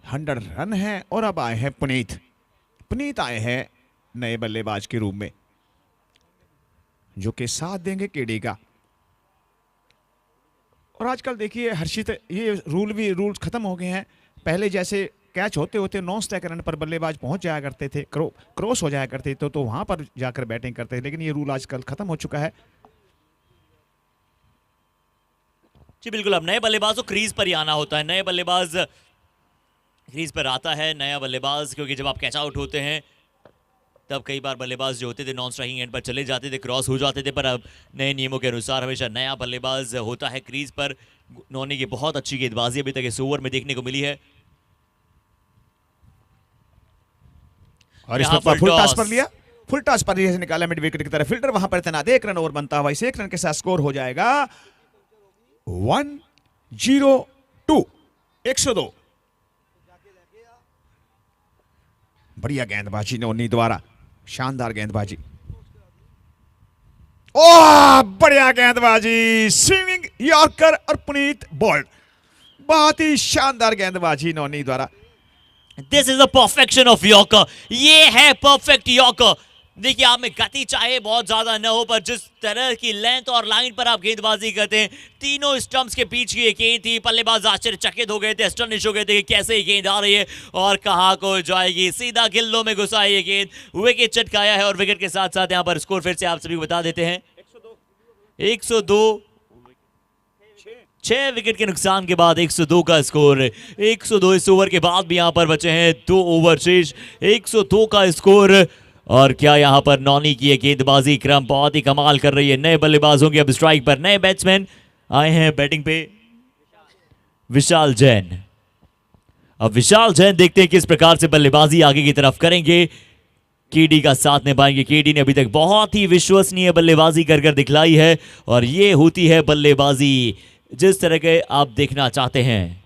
रन है। और अब आए हैं पुनीत आए हैं नए बल्लेबाज के रूप में, जो कि साथ देंगे केडी का। और आजकल देखिए हर्षित, ये रूल्स खत्म हो गए हैं। पहले जैसे कैच होते होते नॉन स्ट्राइक रन पर बल्लेबाज पहुंच जाया करते थे, क्रॉस हो जाया करते थे, तो वहां पर जाकर बैटिंग करते थे, लेकिन ये रूल आजकल खत्म हो चुका है। जी बिल्कुल, अब नए बल्लेबाज को क्रीज पर ही आना होता है। नए बल्लेबाज क्रीज पर आता है नया बल्लेबाज, क्योंकि जब आप कैच आउट होते हैं तब कई बार बल्लेबाज जो होते थे नॉन स्ट्राइकिंग एंड पर चले जाते थे, क्रॉस हो जाते थे। पर अब नए नियमों के अनुसार हमेशा नया बल्लेबाज होता है क्रीज पर। नॉनी की बहुत अच्छी गेंदबाजी अभी तक इस ओवर में देखने को मिली है। और इस पर फुल टॉस पर लिया, फुल टॉस पर लिया, निकाला मिड विकेट की तरफ, फील्डर वहां पर तैनात। 1 रन और बनता हुआ, इस 1 रन के साथ स्कोर हो जाएगा 102, 102। बढ़िया गेंदबाजी नॉनी द्वारा, शानदार गेंदबाजी। ओह बढ़िया गेंदबाजी, स्विंगिंग यॉर्कर और पुनीत बोल्ड। बहुत ही शानदार गेंदबाजी नॉनी द्वारा। This is the perfection of yorker, ये है परफेक्ट यॉर्कर। देखिए, आप में गति चाहे बहुत ज्यादा न हो, पर जिस तरह की लेंथ और लाइन पर आप गेंदबाजी करते हैं, तीनों स्टंप्स के बीच की ये गेंद थी। बल्लेबाज आश्चर्यचकित हो गए थे, स्टनिश हो गए थे कि कैसे ये गेंद आ रही है और कहां को जाएगी। सीधा गिल्लों में घुसा है ये गेंद, विकेट चटकाया है। और विकेट के साथ साथ यहां पर स्कोर फिर से आप सभी को बता देते हैं, 102। 6 विकेट के नुकसान के बाद 102 का स्कोर। 102 इस ओवर के बाद भी यहां पर बचे हैं 2 ओवर शेष। 102 का स्कोर। और क्या यहां पर नॉनी की गेंदबाजी क्रम बहुत ही कमाल कर रही है। नए बल्लेबाजों की अब स्ट्राइक पर नए बैट्समैन आए हैं बैटिंग पे। विशाल जैन, अब विशाल जैन देखते हैं किस प्रकार से बल्लेबाजी आगे की तरफ करेंगे, केडी का साथ निभाएंगे। केडी ने अभी तक बहुत ही विश्वसनीय बल्लेबाजी कर दिखलाई है, और ये होती है बल्लेबाजी जिस तरह के आप देखना चाहते हैं।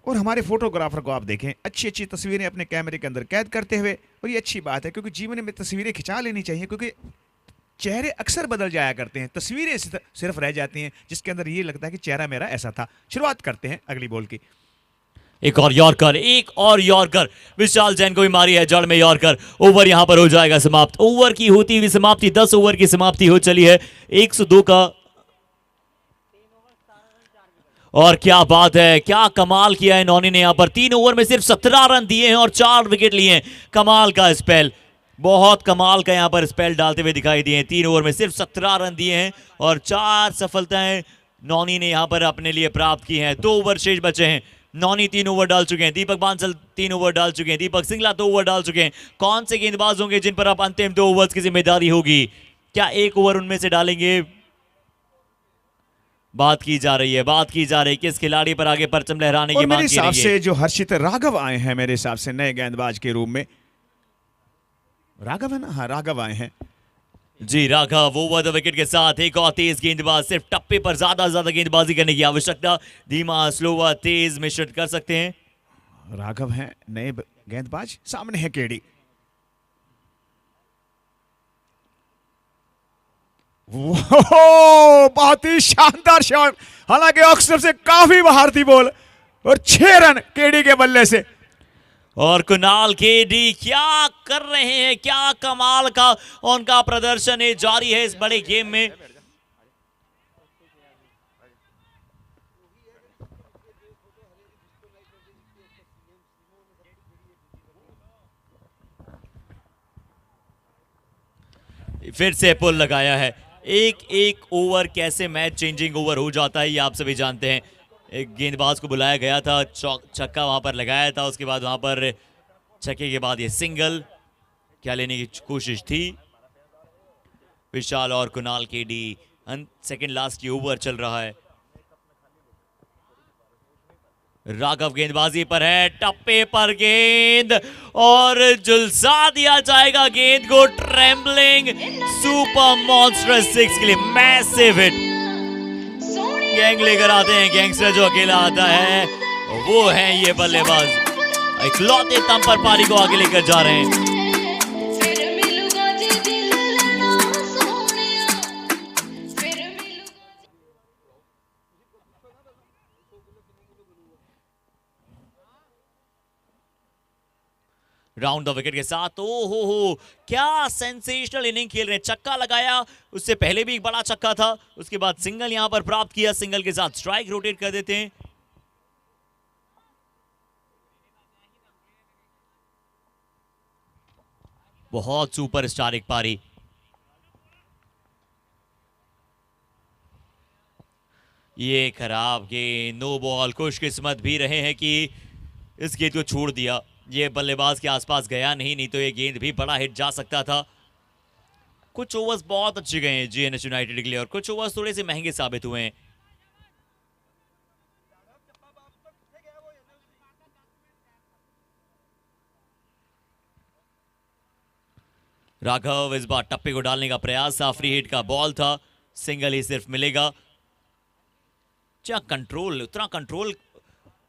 और हमारे फोटोग्राफर को आप देखें, अच्छी अच्छी तस्वीरें अपने कैमरे के अंदर कैद करते हुए। और ये अच्छी बात है, क्योंकि जीवन में तस्वीरें खिंचा लेनी चाहिए, क्योंकि चेहरे अक्सर बदल जाया करते हैं, तस्वीरें सिर्फ रह जाती हैं जिसके अंदर ये लगता है कि चेहरा मेरा ऐसा था। शुरुआत करते हैं अगली बॉल की। एक और यॉर्कर, विशाल जैन को भी मारी है जड़ में यॉर्कर। ओवर यहां पर हो जाएगा समाप्त। ओवर की होती हुई समाप्ति, 10 ओवर की समाप्ति हो चली है 102 का। और क्या बात है, क्या कमाल किया है नॉनी ने यहां पर। 3 ओवर में सिर्फ 17 रन दिए हैं और 4 विकेट लिए हैं। कमाल का स्पेल, बहुत कमाल का यहां पर स्पेल डालते हुए दिखाई दिए हैं। 3 ओवर में सिर्फ 17 रन दिए हैं और 4 सफलताएं नॉनी ने यहां पर अपने लिए प्राप्त की हैं। 2 ओवर शेष बचे हैं। नॉनी 3 ओवर डाल चुके हैं, दीपक बांसल 3 ओवर डाल चुके हैं, दीपक सिंगला 2 ओवर डाल चुके हैं। कौन से गेंदबाज होंगे जिन पर अब अंतिम 2 ओवर्स की जिम्मेदारी होगी? क्या 1 ओवर उनमें से डालेंगे? बात की जा रही है किस खिलाड़ी पर आगे परचम लहराने की और मेरे मांग की हिसाब रही से है। जो हर्षित राघव आए हैं मेरे हिसाब से नए गेंदबाज के रूप में, राघव है ना? हाँ, राघव आए हैं। जी, राघव ओवर द विकेट के साथ एक और तेज गेंदबाज। सिर्फ टप्पे पर ज्यादा गेंदबाजी करने की आवश्यकता, धीमा स्लोवर तेज मिश्रित कर सकते हैं। राघव हैं नए गेंदबाज, सामने है केडी। बहुत ही शानदार शॉट, हालांकि ऑक्सफोर्ड से काफी बाहर थी बॉल, और 6 रन केडी के बल्ले से। और कुणाल केडी क्या कर रहे हैं, क्या कमाल का उनका प्रदर्शन है जारी है इस बड़े गेम में। फिर से पुल लगाया है। एक ओवर कैसे मैच चेंजिंग ओवर हो जाता है ये आप सभी जानते हैं। एक गेंदबाज को बुलाया गया था, छक्का वहां पर लगाया था, उसके बाद वहां पर छक्के के बाद ये सिंगल। क्या लेने की कोशिश थी। विशाल और कुणाल केडी, सेकंड लास्ट की ओवर चल रहा है। राघव गेंदबाजी पर है, टप्पे पर गेंद और झुलसा दिया जाएगा गेंद को। ट्रेम्बलिंग सुपर मॉन्स्टरस 6 के लिए मैसिव हिट। गैंग लेकर आते हैं, गैंगस्टर जो अकेला आता है वो है ये बल्लेबाज। इकलौते दम पर पारी को आगे लेकर जा रहे हैं। राउंड द विकेट के साथ ओ हो क्या सेंसेशनल इनिंग खेल रहे हैं। चक्का लगाया, उससे पहले भी एक बड़ा चक्का था, उसके बाद सिंगल यहां पर प्राप्त किया। सिंगल के साथ स्ट्राइक रोटेट कर देते हैं। बहुत सुपर स्टारिक पारी। ये खराब गेंद, नो बॉल। खुशकिस्मत भी रहे हैं कि इस गेंद को छोड़ दिया। ये बल्लेबाज के आसपास गया नहीं तो ये गेंद भी बड़ा हिट जा सकता था। कुछ ओवर्स बहुत अच्छे गए हैं जीएनएच यूनाइटेड के लिए और कुछ ओवर्स थोड़े से महंगे साबित हुए हैं। राघव इस बार टप्पे को डालने का प्रयास था, फ्री हिट का बॉल था, सिंगल ही सिर्फ मिलेगा। क्या कंट्रोल, उतना कंट्रोल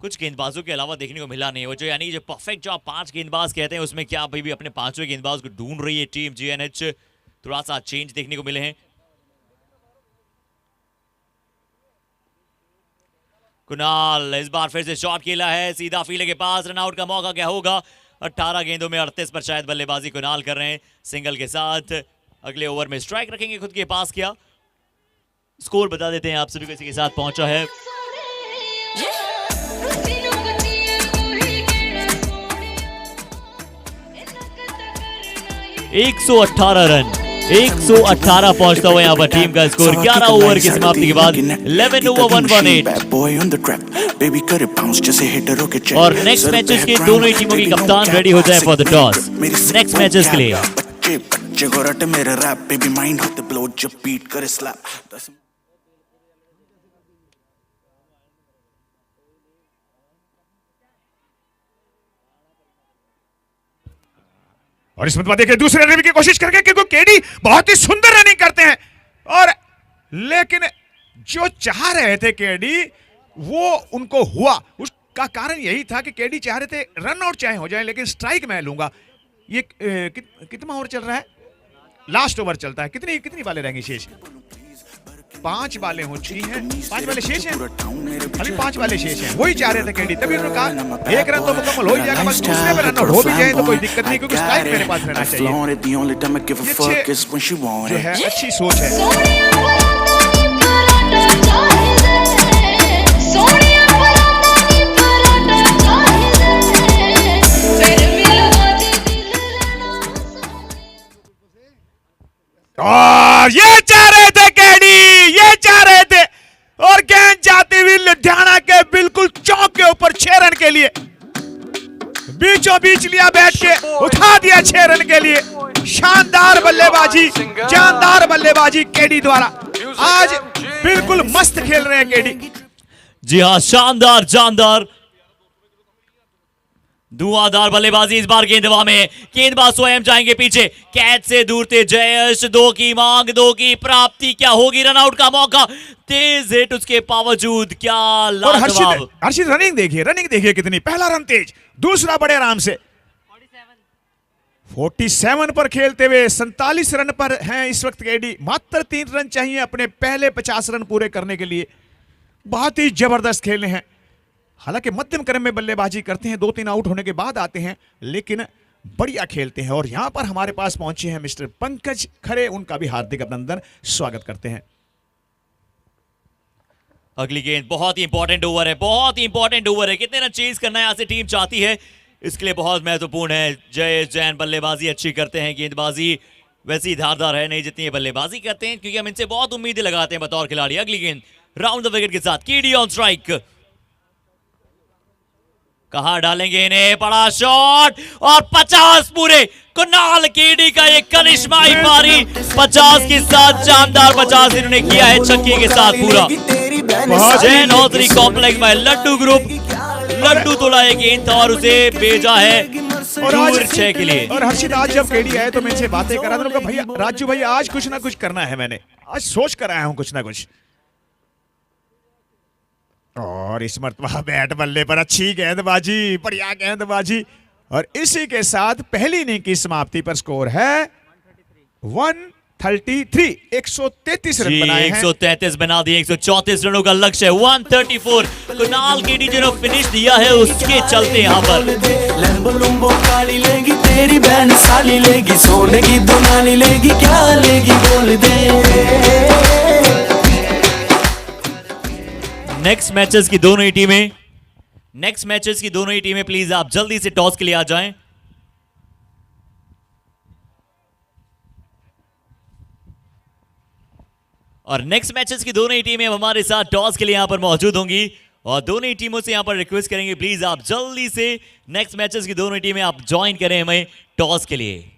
कुछ गेंदबाजों के अलावा देखने को मिला नहीं। वो जो यानी जो परफेक्ट जो आप 5 गेंदबाज कहते हैं उसमें क्या अभी भी अपने 5वें गेंदबाज को ढूंढ रही है टीम जीएनएच। थोड़ा सा चेंज देखने को मिले हैं। कुणाल इस बार फिर से शॉट खेला है, सीधा फील्ड के पास, रनआउट का मौका क्या होगा। 18 गेंदों में 38 पर शायद बल्लेबाजी कुणाल कर रहे हैं। सिंगल के साथ अगले ओवर में स्ट्राइक रखेंगे खुद के पास। क्या स्कोर बता देते हैं आप सभी को, इसी के साथ पहुंचा है 118 रन। 118 पहुंचता हुआ यहाँ पर टीम का स्कोर। 11 ओवर की समाप्ति के बाद 11 ओवर 118। और नेक्स्ट मैचेस के दोनों ही टीमों के कप्तान रेडी हो जाए for the toss next matches के लिए। और इस मतलब देखिए दूसरे रन की कोशिश करके, क्योंकि केडी बहुत ही सुंदर रनिंग करते हैं और लेकिन जो चाह रहे थे केडी वो उनको हुआ। उसका कारण यही था कि केडी चाह रहे थे रन आउट चाहे हो जाए लेकिन स्ट्राइक मैं लूंगा। ये कितना ओवर चल रहा है? लास्ट ओवर चलता है। कितनी बालें रहेंगी शेष? 5 बालें हो चुकी हैं, 5 बालें शेष हैं, अभी 5 बालें शेष हैं। वही चाह रहे थे केडी, तभी उन्होंने कहा 1 रन तो मुकम्मल हो ही जाएगा, बस दूसरे पे रन आउट हो भी जाए तो कोई दिक्कत नहीं, क्योंकि स्ट्राइक मेरे पास रहना चाहिए। ये जो है अच्छी सोच है। और ये चाह रहे थे केडी, ये चाह रहे थे और गेंद जाती हुई लुधियाना के बिल्कुल चौक के ऊपर 6 रन के लिए बीचों बीच लिया बैठ के, उठा दिया 6 रन के लिए। शानदार बल्लेबाजी, जानदार बल्लेबाजी केडी द्वारा। आज बिल्कुल मस्त खेल रहे हैं केडी। जी हाँ, शानदार जानदार धुआंधार बल्लेबाजी इस बार गेंद हवा में। गेंदबाज स्वयं जाएंगे पीछे, कैच से दूर थे जयेश। 2 की मांग, 2 की प्राप्ति, क्या होगी? रनआउट का मौका, तेज हिट उसके बावजूद। क्या लाजवाब। हर्षित रनिंग देखिए कितनी। पहला रन तेज, दूसरा बड़े आराम से। 47 पर खेलते हुए 47 रन पर हैं इस वक्त केडी। मात्र 3 रन चाहिए अपने पहले 50 रन पूरे करने के लिए। बहुत ही जबरदस्त खेले हैं। हालांकि मध्यम क्रम में बल्लेबाजी करते हैं, 2-3 आउट होने के बाद आते हैं, लेकिन बढ़िया खेलते हैं। और यहां पर हमारे पास पहुंचे हैं मिस्टर पंकज खरे, उनका भी हार्दिक अभिनंदन, स्वागत करते हैं। अगली गेंद बहुत ही इंपॉर्टेंट ओवर है, बहुत ही इंपॉर्टेंट ओवर है। कितने रन चेज करना यहां से टीम चाहती है, इसके लिए बहुत महत्वपूर्ण है। जयेश जैन बल्लेबाजी अच्छी करते हैं, गेंदबाजी वैसी धारदार है नहीं जितनी बल्लेबाजी करते हैं, क्योंकि हम इनसे बहुत उम्मीदें लगाते हैं बतौर खिलाड़ी। अगली गेंद राउंड द विकेट के साथ केडी ऑन स्ट्राइक। कहां डालेंगे इन्हें, बड़ा शॉट और 50 पूरे। कुणाल केडी का ये करिश्माई पारी 50 के साथ, शानदार 50 इन्होंने किया है छक्के के साथ पूरा। जैन हौसरी कॉम्प्लेक्स में लड्डू ग्रुप, लड्डू तोड़ा एक गेंद था और उसे भेजा है दूर 6 के लिए। और हर्षित आज जब केडी आए तो मैं इनसे बातें करा था, भैया राजू भैया आज कुछ ना कुछ करना है, मैंने आज सोच कर आया हूं कुछ ना कुछ। और इस मरतबा बैट बल्ले पर अच्छी गेंदबाजी, बढ़िया गेंदबाजी, और इसी के साथ पहली इनिंग की समाप्ति पर स्कोर है 133, 133 रन बनाए हैं। 133 बना दिए, 134 रनों का लक्ष्य है। 134 कुणाल केडी जो फिनिश दिया है उसके चलते यहाँ पर काली लेगी तेरी बहन साली लेगी, सोने की दुनाली लेगी, क्या लेगी बोल दे। नेक्स्ट मैचेस की दोनों ही टीमें प्लीज आप जल्दी से टॉस के लिए आ जाएं। और नेक्स्ट मैचेस की दोनों ही टीमें हमारे साथ टॉस के लिए यहां पर मौजूद होंगी और दोनों ही टीमों से यहां पर रिक्वेस्ट करेंगे प्लीज आप जल्दी से नेक्स्ट मैचेस की दोनों ही टीमें आप ज्वाइन करें हमें टॉस के लिए।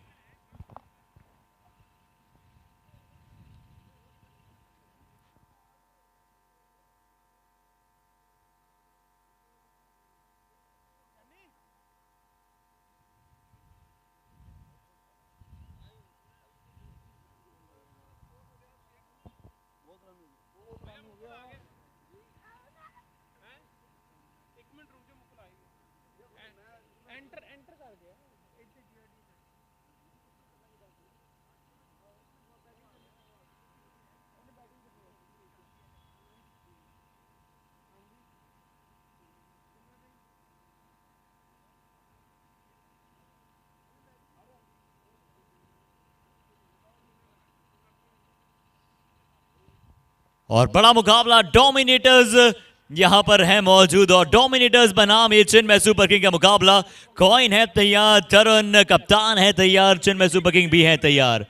और बड़ा मुकाबला डोमिनेटर्स यहां पर है मौजूद और डोमिनेटर्स बनाम ये चिन्मय सुपर किंग का मुकाबला। कॉइन है तैयार, तरुण कप्तान है तैयार, चिन्मय सुपर किंग भी है तैयार।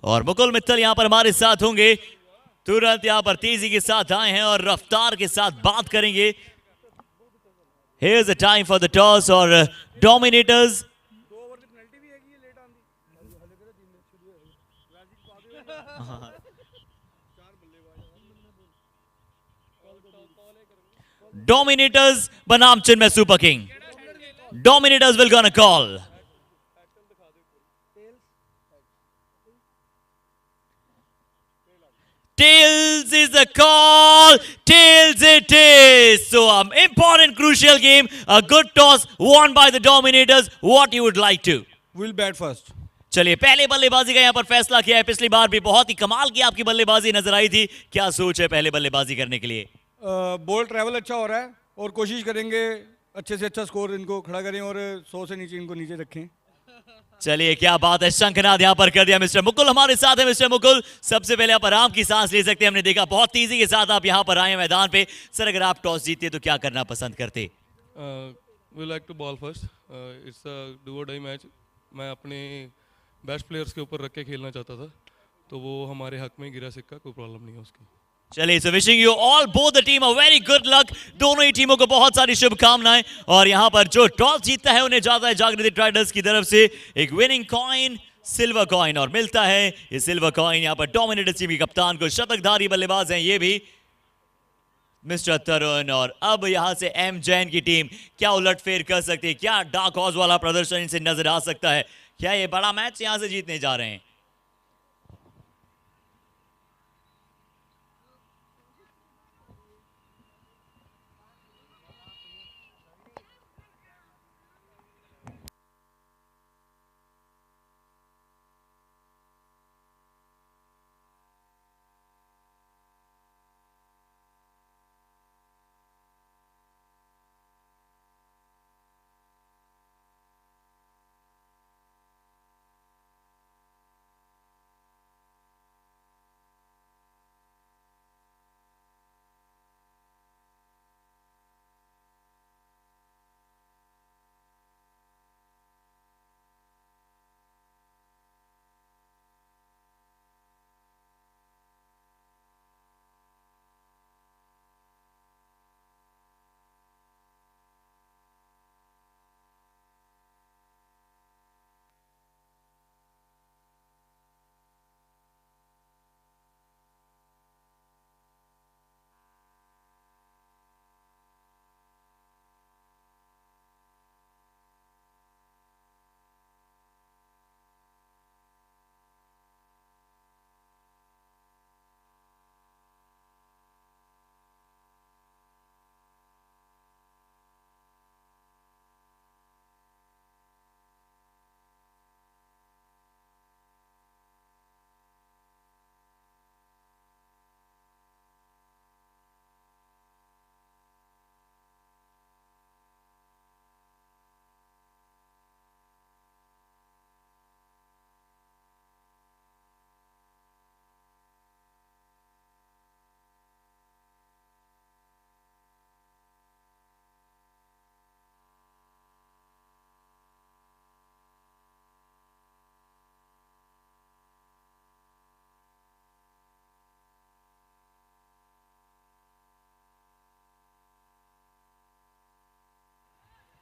और मुकुल मित्तल यहां पर हमारे साथ होंगे, तुरंत यहां पर तेजी के साथ आए हैं और रफ्तार के साथ बात करेंगे। Here's the time for the toss और डोमिनेटर्स Dominators बनाम Chinmay super king. Dominators will gonna call. Tails is the call. Tails it is. So important crucial game. A good toss won by the Dominators. What you would like to? We'll bat first. चलिए पहले बल्लेबाजी का यहाँ पर फैसला किया है। पिछली बार भी बहुत ही कमाल की आपकी बल्लेबाजी नजर आई थी, क्या सोच है पहले बल्लेबाजी करने के लिए? बॉल ट्रैवल अच्छा हो रहा है और कोशिश करेंगे अच्छे से अच्छा स्कोर इनको खड़ा करें और 100 से नीचे इनको नीचे रखें। चलिए क्या बात है, शंखनाद यहाँ पर कर दिया। मिस्टर मुकुल हमारे साथ है। मिस्टर मुकुल, सबसे पहले आप आराम की सांस ले सकते हैं। हमने देखा बहुत तेजी के साथ आप यहाँ पर आए मैदान पे। सर अगर आप टॉस जीतते तो क्या करना पसंद करते? We like to bowl first. It's a do or die match. मैं अपने बेस्ट प्लेयर्स के ऊपर रख के खेलना चाहता था, तो वो हमारे हक में गिरा सिक्का, कोई प्रॉब्लम नहीं है उसकी। चलिए so wishing you all both the team a very good luck. दोनों ही टीमों को बहुत सारी शुभकामनाएं। और यहाँ पर जो टॉस जीतता है उन्हें जाता है जागृति ट्राइडर्स की तरफ से एक विनिंग कॉइन, सिल्वर कॉइन, और मिलता है ये सिल्वर कॉइन यहाँ पर डोमिनेटर्स टीम के कप्तान को। शतकधारी बल्लेबाज हैं ये भी मिस्टर तरुण। और अब यहाँ से एम जैन की टीम क्या उलटफेर कर सकती है? क्या डार्क हॉर्स वाला प्रदर्शन इनसे नजर आ सकता है? क्या ये बड़ा मैच यहाँ से जीतने जा रहे हैं?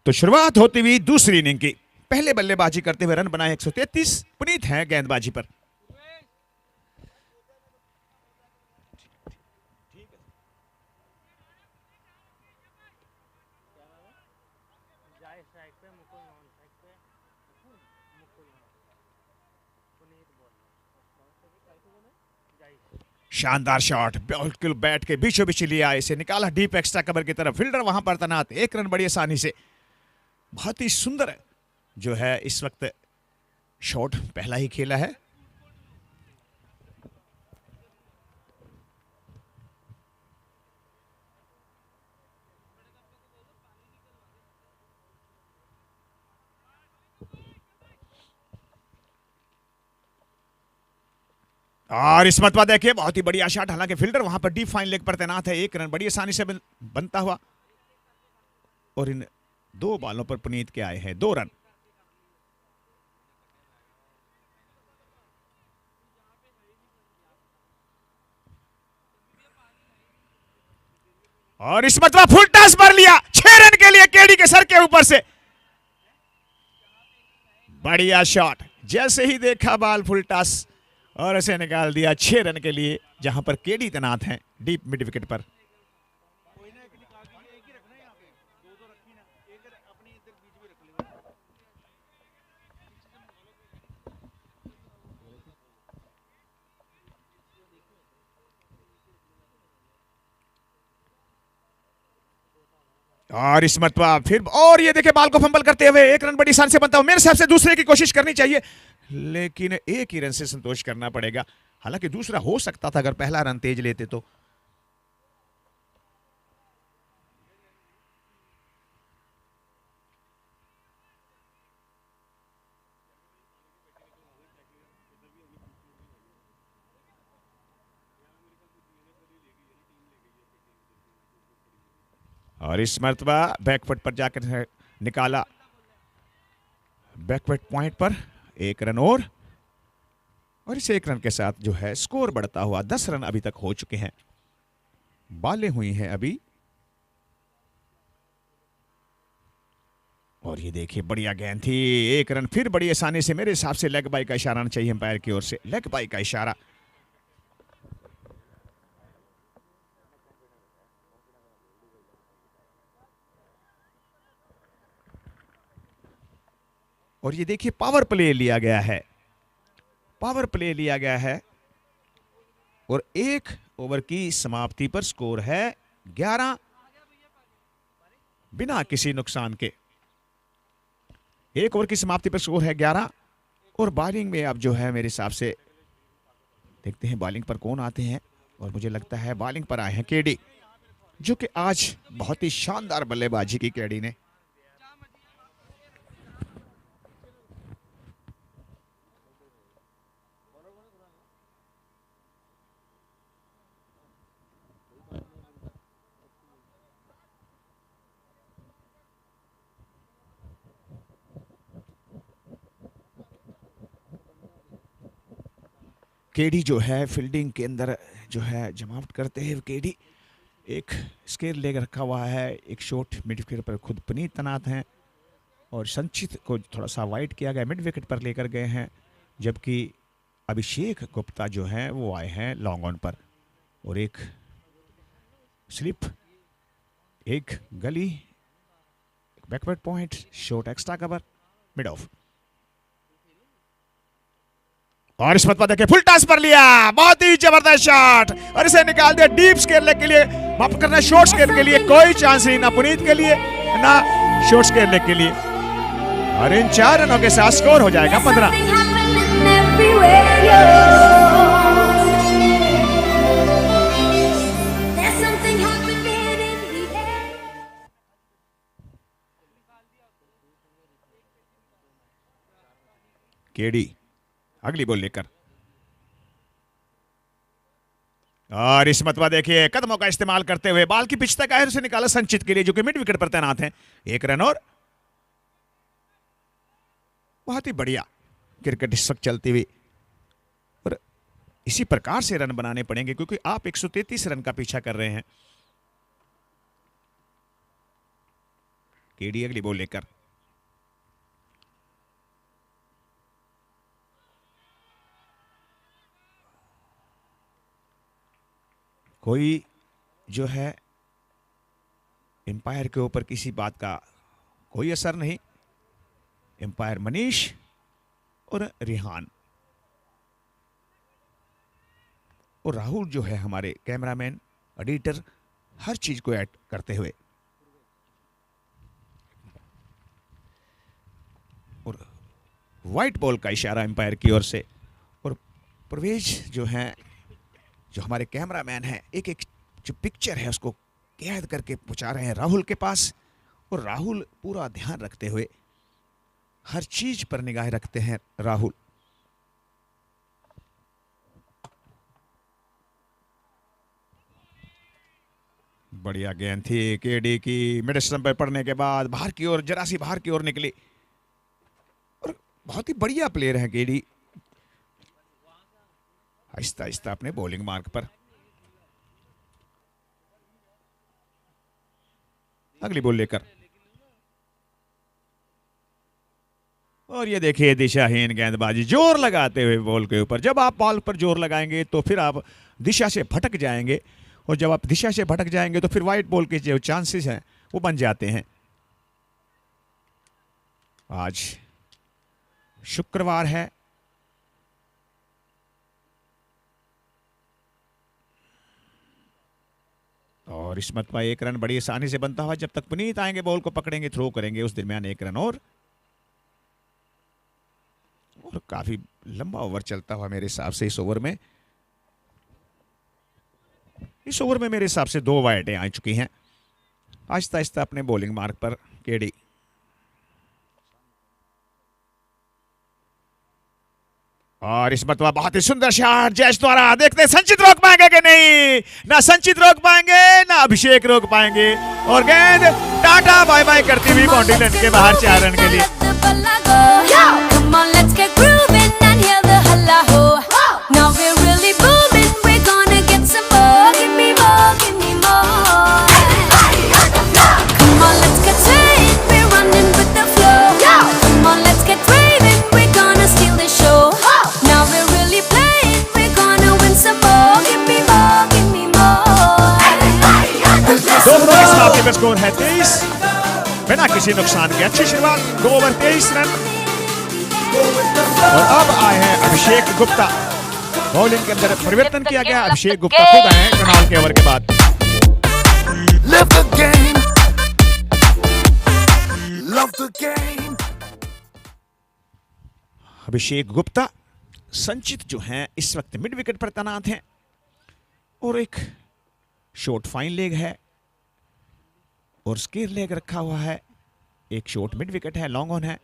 तो शुरुआत होती हुई दूसरी इनिंग की। पहले बल्लेबाजी करते हुए रन बनाए 133। पुनीत है गेंदबाजी पर। शानदार शॉट, बिल्कुल बैट के बीचों बीच लिया, इसे निकाला डीप एक्स्ट्रा कवर की तरफ। फील्डर वहां पर तैनात, 1 रन बड़ी आसानी से। बहुत ही सुंदर जो है इस वक्त शॉट पहला ही खेला है। और इस मतवा देखिए, बहुत ही बढ़िया शॉट, हालांकि फील्डर वहां पर डीप फाइन लेग पर तैनात है। 1 रन बड़ी आसानी से बनता हुआ। और इन 2 बालों पर पुनीत के आए हैं 2 रन। और इस मतवा फुल टॉस पर लिया 6 रन के लिए केडी के सर के ऊपर से। बढ़िया शॉट, जैसे ही देखा बाल फुल टॉस और इसे निकाल दिया 6 रन के लिए, जहां पर केडी तैनात हैं डीप मिड विकेट पर। और इस मतवा फिर, और ये देखे बाल को फंबल करते हुए 1 रन बड़ी आसानी से बनता हुआ। मेरे हिसाब से दूसरे की कोशिश करनी चाहिए, लेकिन 1 ही रन से संतोष करना पड़ेगा। हालांकि दूसरा हो सकता था अगर पहला रन तेज लेते तो। और इस मर्तबा बैकफुट पर जाकर निकाला, बैकफुट पॉइंट पर 1 रन और इस 1 रन के साथ जो है स्कोर बढ़ता हुआ 10 रन अभी तक हो चुके हैं। बालें हुई हैं अभी। और ये देखिए बढ़िया गेंद थी, 1 रन फिर बड़ी आसानी से। मेरे हिसाब से लेग बाई का इशारा आना चाहिए अंपायर की ओर से, लेग बाई का इशारा। और ये देखिए पावर प्ले लिया गया है, पावर प्ले लिया गया है। और 1 ओवर की समाप्ति पर स्कोर है 11 बिना किसी नुकसान के। 1 ओवर की समाप्ति पर स्कोर है 11। और बॉलिंग में अब जो है मेरे हिसाब से देखते हैं बॉलिंग पर कौन आते हैं। और मुझे लगता है बॉलिंग पर आए हैं केडी, जो कि आज बहुत ही शानदार बल्लेबाजी की केडी ने। केडी जो है फील्डिंग के अंदर जो है जमावट करते हैं। केडी एक स्केयर लेग रखा हुआ है, एक शॉट मिड विकेट पर खुद पुनीत तैनात हैं। और संचित को थोड़ा सा वाइड किया गया, मिड विकेट पर लेकर गए हैं। जबकि अभिषेक गुप्ता जो हैं वो आए हैं लॉन्ग ऑन पर। और एक स्लिप, एक गली, backward point, shot extra cover, mid of. और इस पर देखिए फुल टॉस पर लिया, बहुत ही जबरदस्त शॉट। और इसे निकाल दिया डीप स्केयर लेग के लिए, माफ करना शॉर्ट स्केयर के लिए कोई चांस नहीं, ना पुनीत के लिए ना शॉर्ट स्केयर लेग के लिए। और इन 4 रनों के साथ स्कोर हो जाएगा 15। केडी अगली बॉल लेकर। और इस मतवा देखिए कदमों का इस्तेमाल करते हुए बाल की पिच तक आए, से निकाला संचित के लिए, जो कि मिड विकेट पर तैनात हैं। 1 रन और बहुत ही बढ़िया क्रिकेट इस वक्त चलती हुई। और इसी प्रकार से रन बनाने पड़ेंगे क्योंकि आप 133 रन का पीछा कर रहे हैं। केडी अगली बॉल लेकर। कोई जो है एम्पायर के ऊपर किसी बात का कोई असर नहीं। एम्पायर मनीष और रिहान और राहुल जो है हमारे कैमरामैन एडिटर हर चीज को ऐड करते हुए। और व्हाइट बॉल का इशारा एम्पायर की ओर से। और परवेज जो है, जो हमारे कैमरामैन हैं, एक एक जो पिक्चर है उसको कैद करके पहुंचा रहे हैं राहुल के पास। और राहुल पूरा ध्यान रखते हुए हर चीज पर निगाह रखते हैं राहुल। बढ़िया गेंद थी केडी की, मिड स्टंप पर पड़ने के बाद बाहर की ओर, जरा सी बाहर की ओर निकली। और बहुत ही बढ़िया प्लेयर है केडी, आहिस्ता आहिस्ता अपने बॉलिंग मार्क पर। अगली बॉल लेकर। और ये देखिए दिशाहीन गेंदबाजी, जोर लगाते हुए बॉल के ऊपर। जब आप बॉल पर जोर लगाएंगे तो फिर आप दिशा से भटक जाएंगे, और जब आप दिशा से भटक जाएंगे तो फिर वाइट बॉल के जो चांसेस हैं वो बन जाते हैं। आज शुक्रवार है, और इस मरतबा एक रन बड़ी आसानी से बनता हुआ। जब तक पुनीत आएंगे बॉल को पकड़ेंगे, थ्रो करेंगे, उस दरमियान एक रन और काफी लंबा ओवर चलता हुआ मेरे हिसाब से। इस ओवर में मेरे हिसाब से 2 विकेटें आ चुकी हैं। आहिस्ता आहिस्ता अपने बॉलिंग मार्क पर केडी। और इस मरतबा बहुत ही सुंदर शॉट जैश द्वारा। देखते हैं संचित रोक पाएंगे कि नहीं। ना संचित रोक पाएंगे ना अभिषेक रोक पाएंगे, और गेंद टाटा बाय बाय करती हुई बाउंड्री लाइन के बाहर 4 रन के लिए। का स्कोर है 23 बिना किसी नुकसान के। अच्छी शुरुआत, 2 ओवर 23 रन। और अब आए हैं अभिषेक गुप्ता। बॉलिंग के अंदर परिवर्तन किया गया। अभिषेक गुप्ता खुद आए कनाल के ओवर के बाद। अभिषेक गुप्ता, संचित जो हैं इस वक्त मिड विकेट पर तैनात हैं, और एक शॉर्ट फाइन लेग है और स्केयर लेग रखा हुआ है। एक शॉर्ट मिड विकेट है, लॉन्ग ऑन है।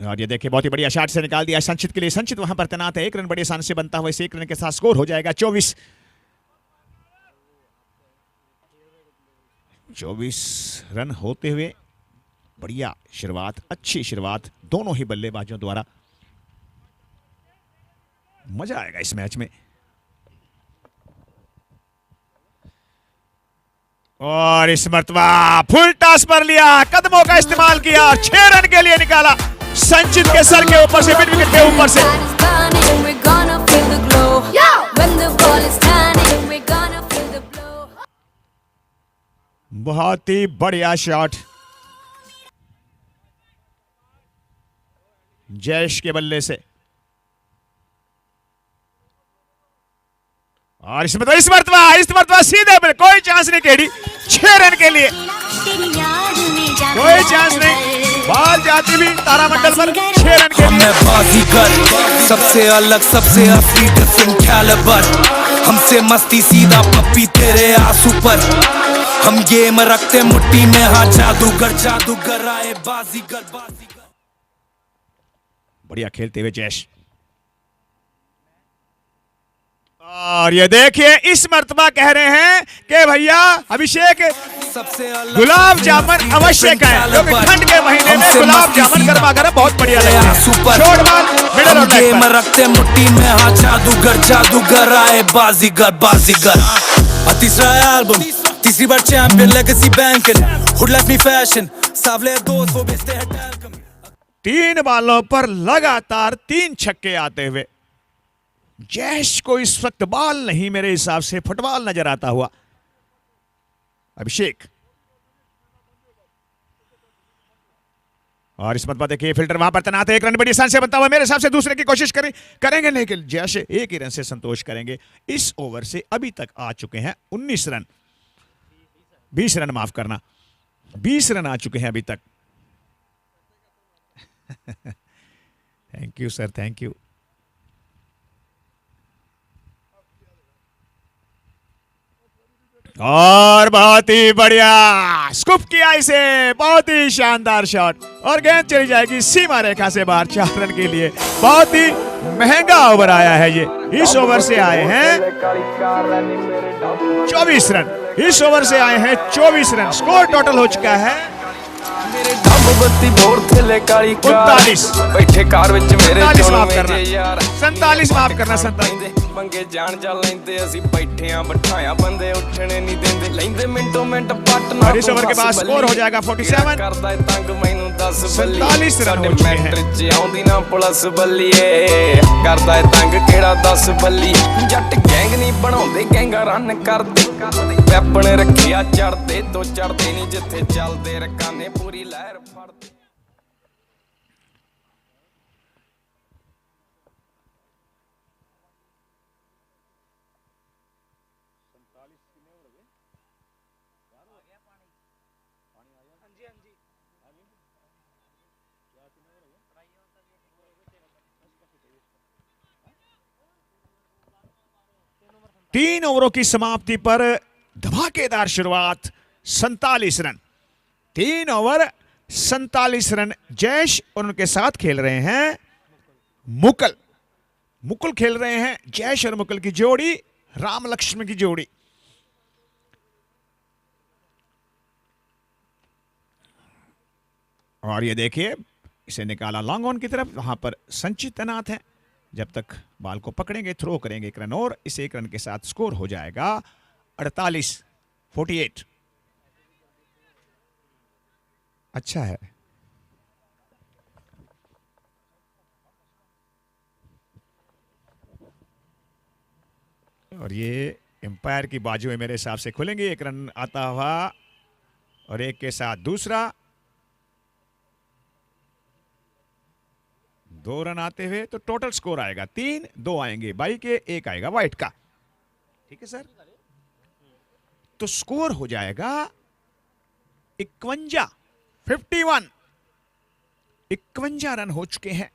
और ये देखिए बहुत ही बढ़िया शॉट से निकाल दिया संचित के लिए। संचित वहां पर तैनात है। 1 रन बड़ी आसानी से बनता हुआ। इस 1 रन के साथ स्कोर हो जाएगा 24 रन होते हुए। बढ़िया शुरुआत, अच्छी शुरुआत दोनों ही बल्लेबाजों द्वारा। मजा आएगा इस मैच में। और इस मरतबा फुल टॉस पर लिया, कदमों का इस्तेमाल किया, 6 रन के लिए निकाला संचित के सर के ऊपर से, मिड विकेट के ऊपर से। बहुत ही बढ़िया शॉट जयेश के बल्ले से। और इस मरतबा सीधे पर कोई चांस नहीं केडी। 6 रन के लिए कोई चांस नहीं। बॉल जाती भी तारामंडल पर 6 रन के लिए। बाजीगर सबसे अलग, सबसे असली, डिफरेंट कैलिबर। हमसे मस्ती सीधा पप्पी तेरे आंसू पर। हम गेम रखते मुट्ठी में, हाँ जादूगर आए बाजीगर। बढ़िया खेलते हुए जयेश। और ये देखिए इस मर्तबा कह रहे हैं कि भैया अभिषेक गुलाब जामुन अवश्य खाएं, क्योंकि ठंड के महीने में गुलाब जामुन गर्मा गर्म बहुत बढ़िया लगता है। शॉर्ट बॉल मिडल और लेग पर रखते मुट्ठी में, हाँ जादूगर आए बाजीगर। तीसरा तीसरी बार चैंपियन लेगेसी बैंकर हुड लाइफ नी फैशन सावले दोस्त वो बेचते हैं टैल्कम 3 बालों पर लगातार 3 छक्के आते हुए जैश को इस वक्त बाल नहीं, मेरे हिसाब से फुटबॉल नजर आता हुआ। अभिषेक और इस मत देखिए फिल्टर वहां पर तैनात है, 1 रन बड़ी आसान से बनता हुआ मेरे हिसाब से दूसरे की कोशिश करेंगे लेकिन जैसे 1 ही रन से संतोष करेंगे। इस ओवर से अभी तक आ चुके हैं 19 रन, 20 रन माफ करना, 20 रन आ चुके हैं अभी तक। Thank you sir, thank you. और बहुत ही बढ़िया स्कूप किया इसे, बहुत ही शानदार शॉट और गेंद चली जाएगी सीमा रेखा से बाहर 4 रन के लिए। बहुत ही महंगा ओवर आया है ये। इस ओवर से आए हैं 24 रन, इस ओवर से आए हैं 24 रन। स्कोर टोटल हो चुका है 39 बैठे कार विच मेरे 47 चोण माफ में करना, जे यार 47 माफ करना, 47 पंगे जान जा लेंदे असी बैठे आ बिठाया बंदे उठने नहीं देंदे लेंदे मिंटो मिंट पट ना और इस ओवर के बाद स्कोर हो जाएगा 47। करदा है तंग मैनू 10 बल्ली 47 रन हो चुके हैं। मैट्रिक च आउंदी ना प्लस बल्लीए करदा है तंग केड़ा 10 बल्ली जट गैंग नहीं बनाउंदे गैंगा रन करदे वैपन रखिया चढ़दे तो चढ़दे नहीं जिथे चलदे रकाने पूरी लहर फड़दे। तीन ओवरों की समाप्ति पर धमाकेदार शुरुआत, 47 रन, 3 ओवर 47 रन। जैश और उनके साथ खेल रहे हैं मुकुल, मुकुल खेल रहे हैं जैश और मुकुल की जोड़ी, राम लक्ष्मण की जोड़ी। और ये देखिए इसे निकाला लॉन्ग ऑन की तरफ, वहां पर संचित तैनात है। जब तक बाल को पकड़ेंगे थ्रो करेंगे 1 रन और इस 1 रन के साथ स्कोर हो जाएगा 48। अच्छा है। और ये एम्पायर की बाजुएं मेरे हिसाब से खुलेंगी। 1 रन आता हुआ और 1 के साथ दूसरा, 2 रन आते हुए तो टोटल स्कोर आएगा 3, 2 आएंगे बाई के, 1 आएगा वाइट का। ठीक है सर, तो स्कोर हो जाएगा 51 रन हो चुके हैं।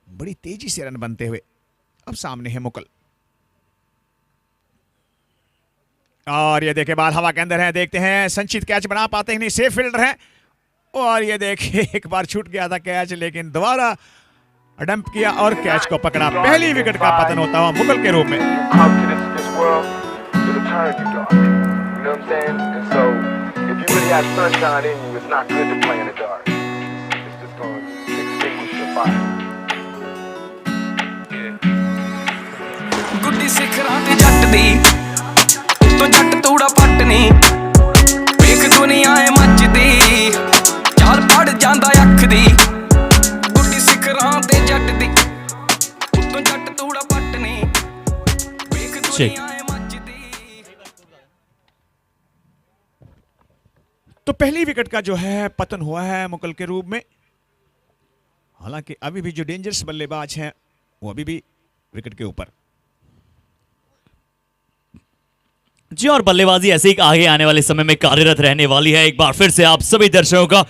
बड़ी तेजी से रन बनते हुए अब सामने है मुकुल। और ये देखे बाल हवा के अंदर है, देखते हैं संचित कैच बना पाते हैं नहीं, सेफ फील्डर है। और ये देखिए एक बार छूट गया था कैच, लेकिन दोबारा डंप किया और कैच को पकड़ा। पहली विकेट का पतन होता हुआ मुकुल के रूप में। गुड्डी सिखरां ते जट दी तो जट तूड़ा पटनी वेख दुनिया है मचदी चाल पड़ जांदा अख दी गुड्डी सिखरां ते जट दी तो जट तूड़ा पटनी वेख दुनिया है मचदी। तो पहली विकेट का जो है पतन हुआ है मुकुल के रूप में। हालांकि अभी भी जो डेंजरस बल्लेबाज हैं वो अभी भी विकेट के ऊपर। जी, और बल्लेबाजी ऐसे ही आगे आने वाले समय में कार्यरत रहने वाली है। एक बार फिर से आप सभी दर्शकों का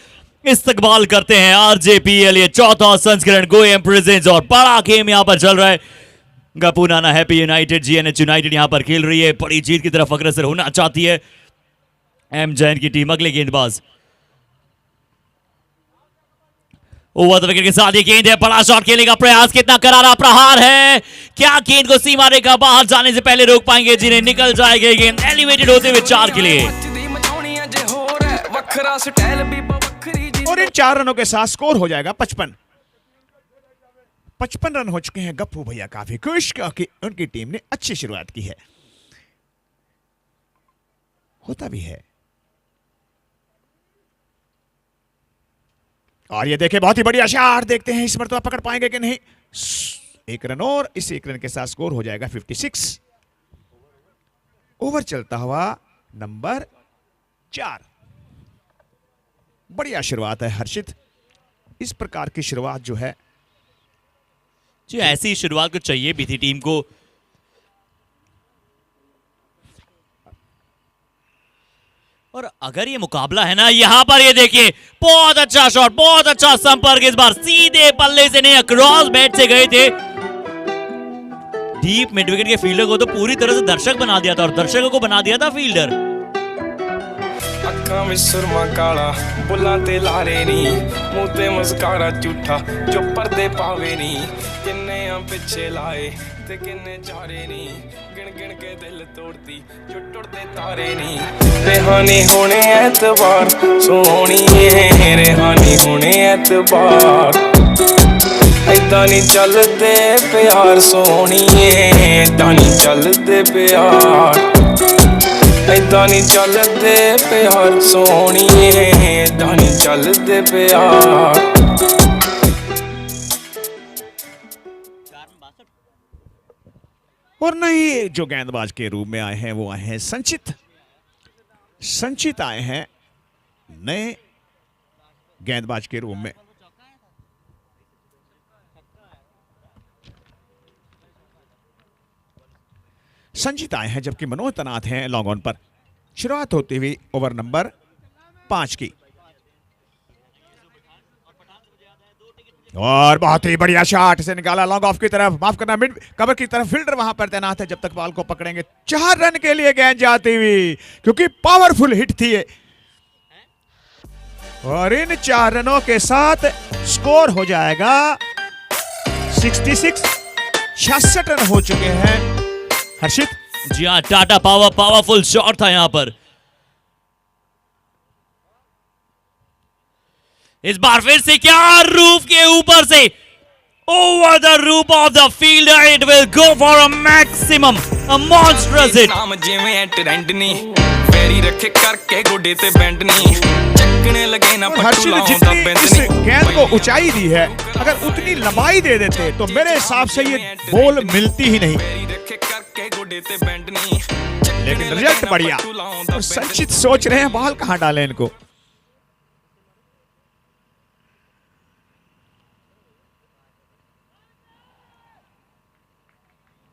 इस्तकबाल करते हैं आरजेपीएल ये चौथा संस्करण गोएम प्रेजेंट्स, और बड़ा गेम यहां पर चल रहा है। गपुनाना हैप्पी यूनाइटेड, जीएनएच यूनाइटेड यहां पर खेल रही है, बड़ी जीत की तरफ अग्रसर होना चाहती है एम जैन की टीम। अगले गेंदबाज ओवर द विकेट के साथ ये गेंद है, बड़ा शॉट खेलने का प्रयास, कितना करारा प्रहार है, क्या गेंद को सीमा रेखा बाहर जाने से पहले रोक पाएंगे, जिन्हें निकल जाएगा गेंद एलिवेटेड होते हुए 4 के लिए। और इन 4 रनों के साथ स्कोर हो जाएगा 55 रन हो चुके हैं। गप्पू भैया काफी खुश क्योंकि उनकी टीम ने अच्छी शुरुआत की है। होता भी है। और ये देखे बहुत ही बढ़िया शॉट, देखते हैं इस मरतबा पकड़ पाएंगे कि नहीं। एक रन और इस एक रन के साथ स्कोर हो जाएगा 56। ओवर चलता हुआ नंबर 4। बढ़िया शुरुआत है हर्षित, इस प्रकार की शुरुआत जो है जी ऐसी शुरुआत को चाहिए भी थी टीम को। और अगर ये मुकाबला है ना, यहां पर ये देखिए बहुत अच्छा शॉट, बहुत अच्छा संपर्क, इस बार सीधे पल्ले से नहीं अक्रॉस बैट से गए थे। डीप मिड विकेट के फील्डर को तो पूरी तरह से दर्शक बना दिया था और दर्शकों को बना दिया था फील्डर। ਅੱਖਾਂ ਵਿੱਚ ਸੁਰਮਾ ਕਾਲਾ ਬੁੱਲਾਂ ਤੇ ਲਾਰੇ ਨੀ ਮੂੰਹ ਤੇ ਮੁਸਕਾਰਾ ਝੂਠਾ ਜੋ ਪਰਦੇ ਪਾਵੇ ਨੀ ਕਿੰਨੇ ਆ ਪਿੱਛੇ ਲਾਏ ਤੇ ਕਿੰਨੇ ਚਾਰੇ ਨੀ ਗਿਣ ਗਿਣ ਕੇ ਦਿਲ ਤੋੜਦੀ ਜੋ ਟੁੱਟਦੇ ਤਾਰੇ ਨੀ ਰਿਹਾਨੀ ਹੋਣੇ ਐਤਵਾਰ ਸੋਹਣੀਏ ਰਿਹਾਨੀ ਹੋਣੇ ਐਤਵਾਰ ਏਦਾਂ ਨਹੀਂ ਚੱਲਦੇ ਪਿਆਰ ਸੋਹਣੀਏ ਏਦਾਂ ਨਹੀਂ ਚੱਲਦੇ ਪਿਆਰ ਏਦਾਂ ਨਹੀਂ ਚੱਲਦੇ ਪਿਆਰ ਸੋਹਣੀਏ ਏਦਾਂ ਨਹੀਂ ਚੱਲਦੇ ਪਿਆਰ। और नहीं जो गेंदबाज के रूप में आए हैं वो आए हैं संचित। संचित आए हैं नए गेंदबाज के रूप में। संचित आए हैं जबकि मनोज तनाथ हैं लॉन्ग ऑन पर। शुरुआत होती हुई ओवर नंबर 5 की। और बहुत ही बढ़िया शॉट से निकाला लॉन्ग ऑफ की तरफ, माफ करना मिड कवर की तरफ। फील्डर वहां पर तैनात है, जब तक बॉल को पकड़ेंगे 4 रन के लिए गेंद जाती हुई, क्योंकि पावरफुल हिट थी ये। और इन 4 रनों के साथ स्कोर हो जाएगा 66। 66 रन हो चुके हैं हर्षित। जी हाँ, टाटा पावर पावरफुल शॉट था यहां पर। इस बार फिर से क्या, रूफ के ऊपर से over the roof of the fielder, it will go for a maximum, a monstrous hit. नाम जिवें ट्रेंड नी फेरी रखे करके गोडे ते बैंड नी चकने लगे ना हर्षित पटुला ने जितनी इस गेंद को ऊंचाई दी है, अगर उतनी लंबाई दे देते तो मेरे हिसाब से ये बॉल मिलती ही नहीं। लेकिन रिजल्ट बढ़िया। और संचित सोच रहे हैं बॉल कहां डालें इनको।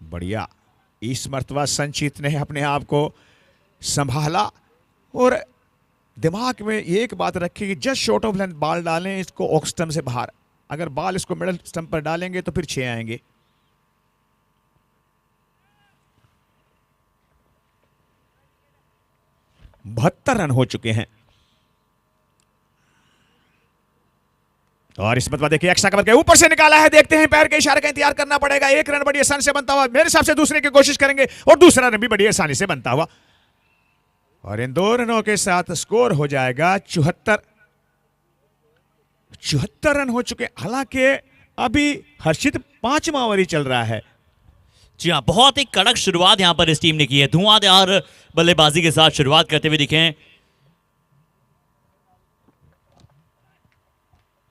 बढ़िया, इस मर्तबा संचित ने अपने आप को संभाला और दिमाग में एक बात रखी कि just short of length ball डालें इसको ऑफ स्टंप से बाहर। अगर बॉल इसको मिडल स्टंप पर डालेंगे तो फिर 6 आएंगे। बहत्तर रन हो चुके हैं। और इस मरतबा देखिए एक्स्ट्रा कवर के ऊपर से निकाला है, देखते हैं पैर के इशारे का इंतजार करना पड़ेगा। 1 रन बड़ी आसानी से बनता हुआ, मेरे हिसाब से दूसरे की कोशिश करेंगे और दूसरा रन भी बड़ी आसानी से बनता हुआ। और इन 2 रनों के साथ स्कोर हो जाएगा 74। 74 रन हो चुके। हालांकि अभी हर्षित 5वां ओवर ही चल रहा है। जी हाँ, बहुत ही कड़क शुरुआत यहां पर इस टीम ने की है। धुआंधार बल्लेबाजी के साथ शुरुआत करते हुए दिखे हैं।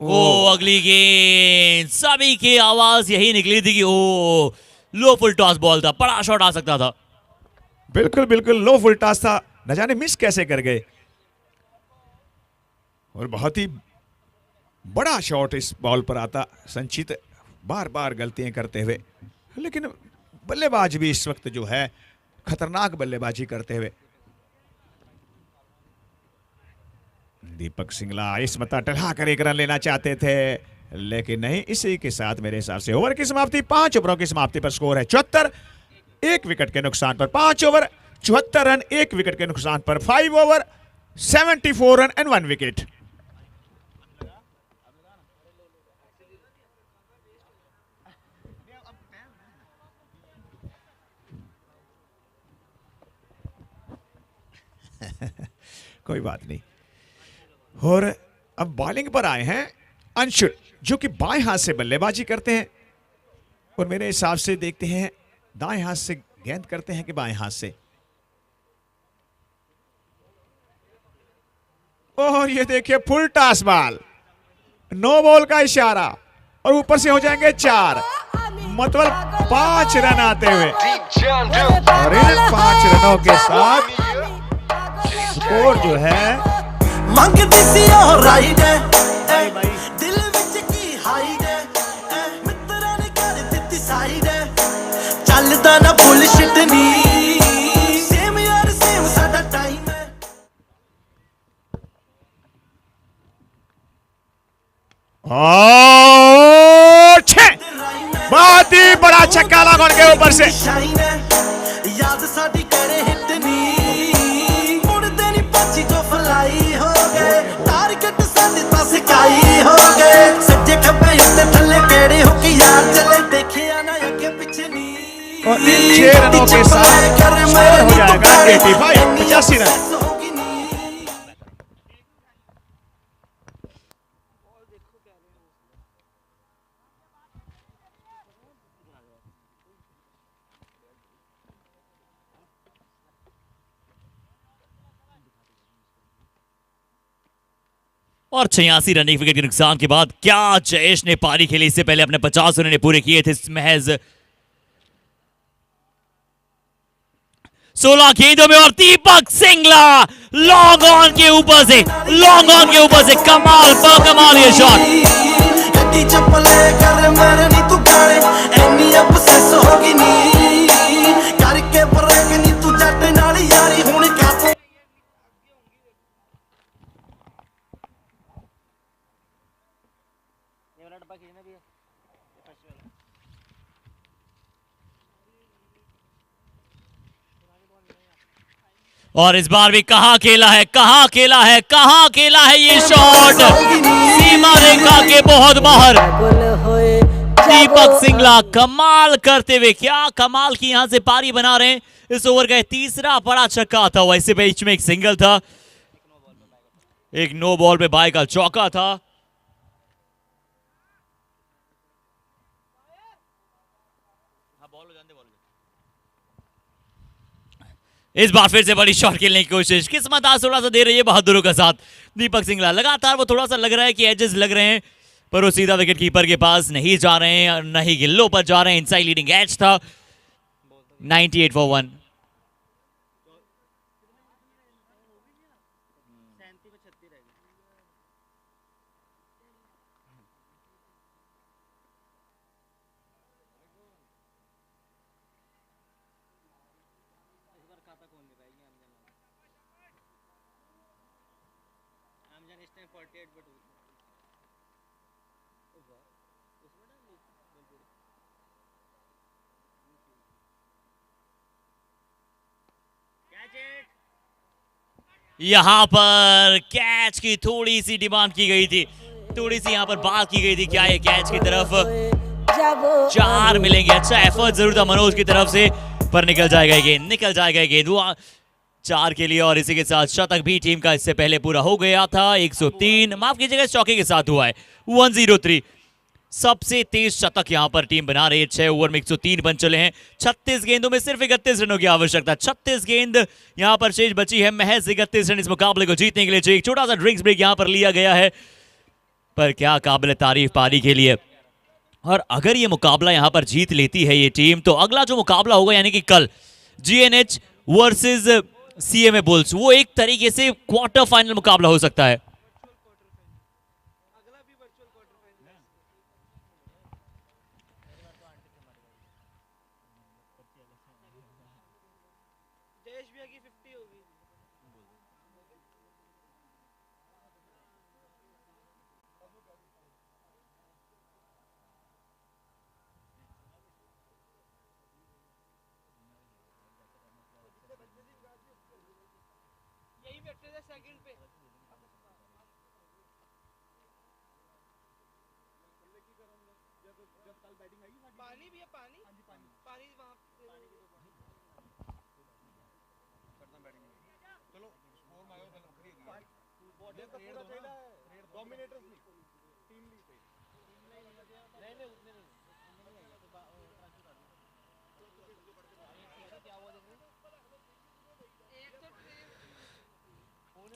ओ अगली गेंद, सभी की आवाज यही निकली थी कि ओ लो फुल टॉस बॉल था, बड़ा शॉट आ सकता था। बिल्कुल बिल्कुल लो फुल टॉस था, न जाने मिस कैसे कर गए। और बहुत ही बड़ा शॉट इस बॉल पर आता। संचित बार बार गलतियां करते हुए, लेकिन बल्लेबाज भी इस वक्त जो है खतरनाक बल्लेबाजी करते हुए। दीपक सिंगला इस मता टलहा कर 1 रन लेना चाहते थे, लेकिन नहीं। इसी के साथ मेरे हिसाब से ओवर की समाप्ति, 5 ओवरों की समाप्ति पर स्कोर है 74। 1 विकेट के नुकसान पर 5 ओवर 74 रन, 1 विकेट के नुकसान पर 5 ओवर 74 रन एंड 1 विकेट। कोई बात नहीं। और अब बॉलिंग पर आए हैं अंशुल, जो कि बाएं हाथ से बल्लेबाजी करते हैं। और मेरे हिसाब से देखते हैं दाएं हाथ से गेंद करते हैं कि बाएं हाथ से। और ये देखिए full toss ball, no ball का इशारा और ऊपर से हो जाएंगे 4, मतलब 5 रन आते हुए और इन 5 रनों के साथ स्कोर जो है मंगदी सी ओ राइड दिल विच की हाइड मित्रा ने कर दित्ती साइड चलदा ना बुलशिट नी सेम यार सेम साडा टाइम है। और 6, बहुत ही बड़ा छक्का लगा उनके ऊपर से। याद साडी करे हिट नी मुड़दे नी पाची जो फलाई हो गए टारगेट साडी ता सिकाई हो गए सज्जे खब्बे उत्ते थल्ले केड़े हो के यार चले देखिया ना अगे पीछे नी और इन 6 रनों के साथ स्कोर हो जाएगा 85 रन। और 86 रन एक विकेट के नुकसान के बाद क्या जयेश ने पारी खेली। इससे पहले अपने 50 उन्होंने पूरे किए थे महज 16 गेंदों में और दीपक सिंगला लॉन्ग ऑन के ऊपर से, लॉन्ग ऑन के ऊपर से कमाल कमाल ये शॉट। गड्डी चप्पले कर मेरे नी तू गाड़े एनी obsess होगी नी करके ब्रेक नी तू जट नाल यारी हुण कापो और इस बार भी कहां खेला है, कहां खेला है, कहां खेला है ये शॉट सीमा रेखा के बहुत बाहर। दीपक सिंगला कमाल करते हुए, क्या कमाल की यहां से पारी बना रहे हैं। इस ओवर का तीसरा बड़ा छक्का था, वैसे बीच में एक सिंगल था, एक नो बॉल पे बाय का चौका था। इस बार फिर से बड़ी शॉट खेलने की कोशिश, किस्मत आज थोड़ा सा दे रही है बहादुरों का साथ। दीपक सिंगला लगातार वो थोड़ा सा लग रहा है कि एजेस लग रहे हैं, पर वो सीधा विकेट कीपर के पास नहीं जा रहे हैं, न ही गिल्लो पर जा रहे हैं। इनसाइड लीडिंग एज था 98 फॉर 1। यहां पर कैच की थोड़ी सी डिमांड की गई थी, थोड़ी सी यहां पर बात की गई थी, क्या ये कैच की तरफ 4 मिलेंगे। अच्छा एफर्ट जरूर था मनोज की तरफ से, पर निकल जाएगा गेंद, निकल जाएगा गेंद वो 4 के लिए। और इसी के साथ शतक भी टीम का इससे पहले पूरा हो गया था। 103 माफ कीजिएगा चौके के साथ हुआ है 103। सबसे तेज शतक यहां पर टीम बना रही है। 6 ओवर में 103 बन चले हैं। 36 गेंदों में सिर्फ 31 रनों की आवश्यकता। 36 गेंद यहां पर शेष बची है, महज 31 रन इस मुकाबले को जीतने के लिए चाहिए। एक छोटा सा ड्रिंक्स ब्रेक यहां पर लिया गया है, पर क्या काबिल तारीफ पारी के लिए। और अगर ये मुकाबला यहां पर जीत लेती है ये टीम, तो अगला जो मुकाबला होगा यानी कि कल GNH वर्सेस CMA बुल्स, वो एक तरीके से क्वार्टर फाइनल मुकाबला हो सकता है।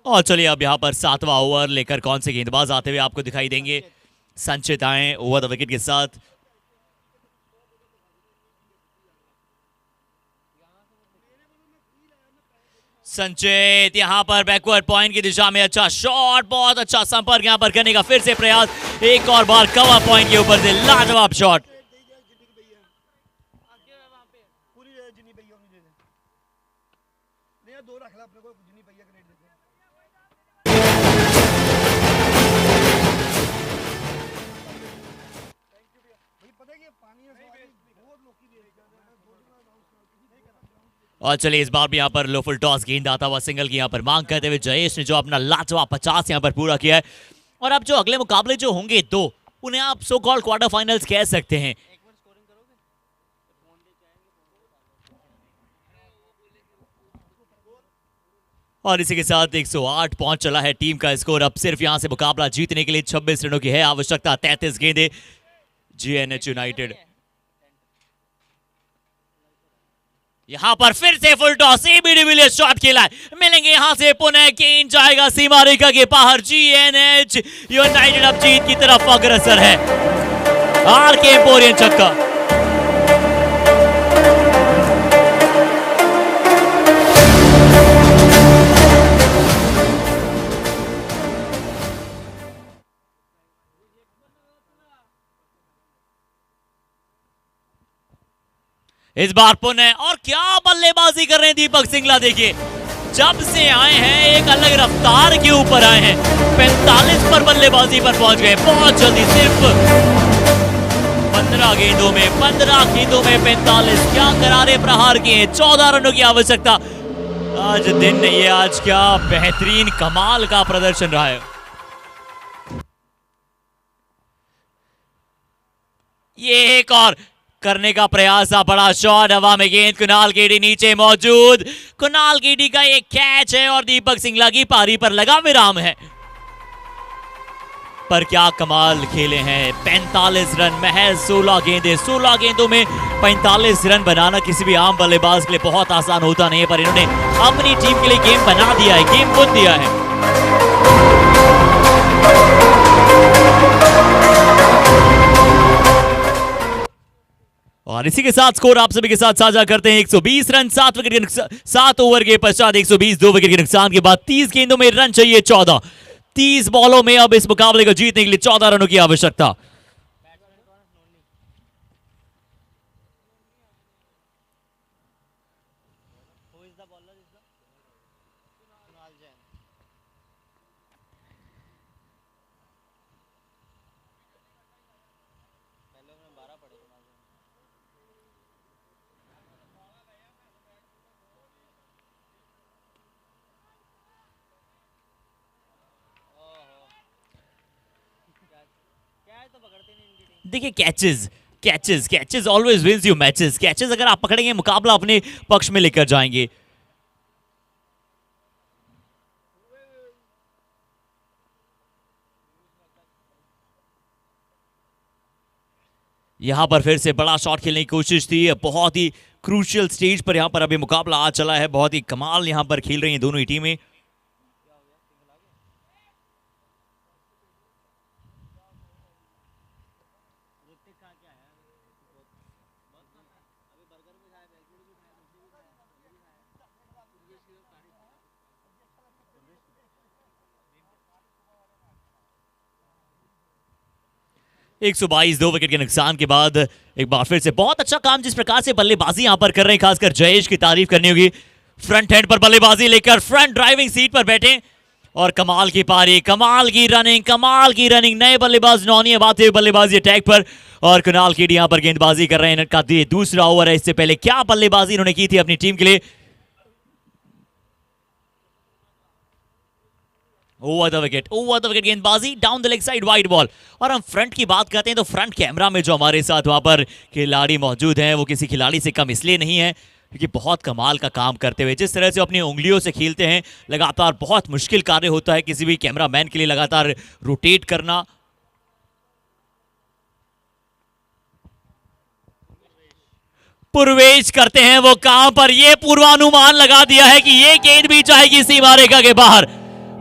और चलिए अब यहाँ पर 7वां ओवर लेकर कौन से गेंदबाज आते हुए आपको दिखाई देंगे। संचित आए ओवर द विकेट के साथ। संचित यहां पर बैकवर्ड पॉइंट की दिशा में अच्छा शॉट, बहुत अच्छा संपर्क यहां पर करने का फिर से प्रयास, एक और बार कवर पॉइंट के ऊपर से लाजवाब शॉट। और चलिए इस बार भी यहाँ पर लो फुल टॉस गेंद आता हुआ सिंगल की यहाँ पर मांग करते हुए जयेश ने जो अपना लाजवाब 50 यहाँ पर पूरा किया है। और अब जो अगले मुकाबले जो होंगे दो, उन्हें आप सो कॉल्ड क्वार्टर फाइनल्स कह सकते हैं। और इसी के साथ 108 पहुंच चला है टीम का स्कोर। अब सिर्फ यहां से मुकाबला जीतने के लिए 26 रनों की है आवश्यकता। 33 गेंदें जीएनएच यूनाइटेड। यहां पर फिर से full toss, AB de Villiers shot खेला है, मिलेंगे यहां से पुनः गेंद जाएगा सीमा रेखा के बाहर। जीएनएच यूनाइटेड अब जीत की तरफ अग्रसर है। आरके एम्पोरियम छक्का। इस बार पुनः, और क्या बल्लेबाजी कर रहे हैं दीपक सिंगला। देखिए जब से आए हैं एक अलग रफ्तार के ऊपर आए हैं। 45 पर बल्लेबाजी पर पहुंच गए बहुत जल्दी। सिर्फ 15 गेंदों में 45। क्या करारे प्रहार किए। 14 रनों की आवश्यकता। आज दिन नहीं है, आज क्या बेहतरीन कमाल का प्रदर्शन रहा है। ये एक और करने का प्रयास था, बड़ा शॉट, हवा में गेंद, कुणाल केडी नीचे मौजूद। कुणाल केडी का एक कैच है और दीपक सिंगला की पारी पर लगा विराम है। पर क्या कमाल खेले हैं। 45 रन महज 16 गेंदें। 16 गेंदों में 45 रन बनाना किसी भी आम बल्लेबाज के लिए बहुत आसान होता नहीं है, पर इन्होंने अपनी टीम के लिए गेम बना दिया है, गेम बुन दिया है। और इसी के साथ स्कोर आप सभी के साथ साझा करते हैं। 120 रन 7 विकेट के नुकसान, 7 ओवर के पश्चात 120, 2 विकेट के नुकसान के बाद 30 गेंदों में रन चाहिए 14। 30 बॉलों में अब इस मुकाबले को जीतने के लिए 14 रनों की आवश्यकता। देखिए catches always wins you matches. Catches अगर आप पकड़ेंगे मुकाबला अपने पक्ष में लेकर जाएंगे। यहां पर फिर से बड़ा शॉट खेलने की कोशिश थी। बहुत ही क्रूशियल स्टेज पर यहां पर अभी मुकाबला आ चला है। बहुत ही कमाल यहां पर खेल रही हैं दोनों ही टीमें। एक 122, 2 विकेट के नुकसान के बाद एक बार फिर से बहुत अच्छा काम जिस प्रकार से बल्लेबाजी यहां पर कर रहे हैं, खासकर जयेश की तारीफ करनी होगी। फ्रंट हैंड पर बल्लेबाजी लेकर फ्रंट ड्राइविंग सीट पर बैठे और कमाल की पारी, कमाल की रनिंग। नए बल्लेबाज नौनी अब आते हुए बल्लेबाजी अटैक पर, और कुणाल केडी यहां पर गेंदबाजी कर रहे हैं। इनका दूसरा ओवर है। इससे पहले क्या बल्लेबाजी इन्होंने की थी अपनी टीम के लिए। ओवर द विकेट गेंदबाजी, down the leg side, wide ball. और हम फ्रंट की बात करते हैं तो फ्रंट कैमरा में जो हमारे साथ वहां पर खिलाड़ी मौजूद हैं वो किसी खिलाड़ी से कम इसलिए नहीं है क्योंकि बहुत कमाल का काम करते हुए जिस तरह से अपनी उंगलियों से खेलते हैं, लगातार बहुत मुश्किल कार्य होता है किसी भी कैमरामैन के लिए लगातार रोटेट करना। पूर्वेश करते हैं वो काम, पर ये पूर्वानुमान लगा दिया है कि ये गेंद भी जाएगी सीमा रेखा के बाहर।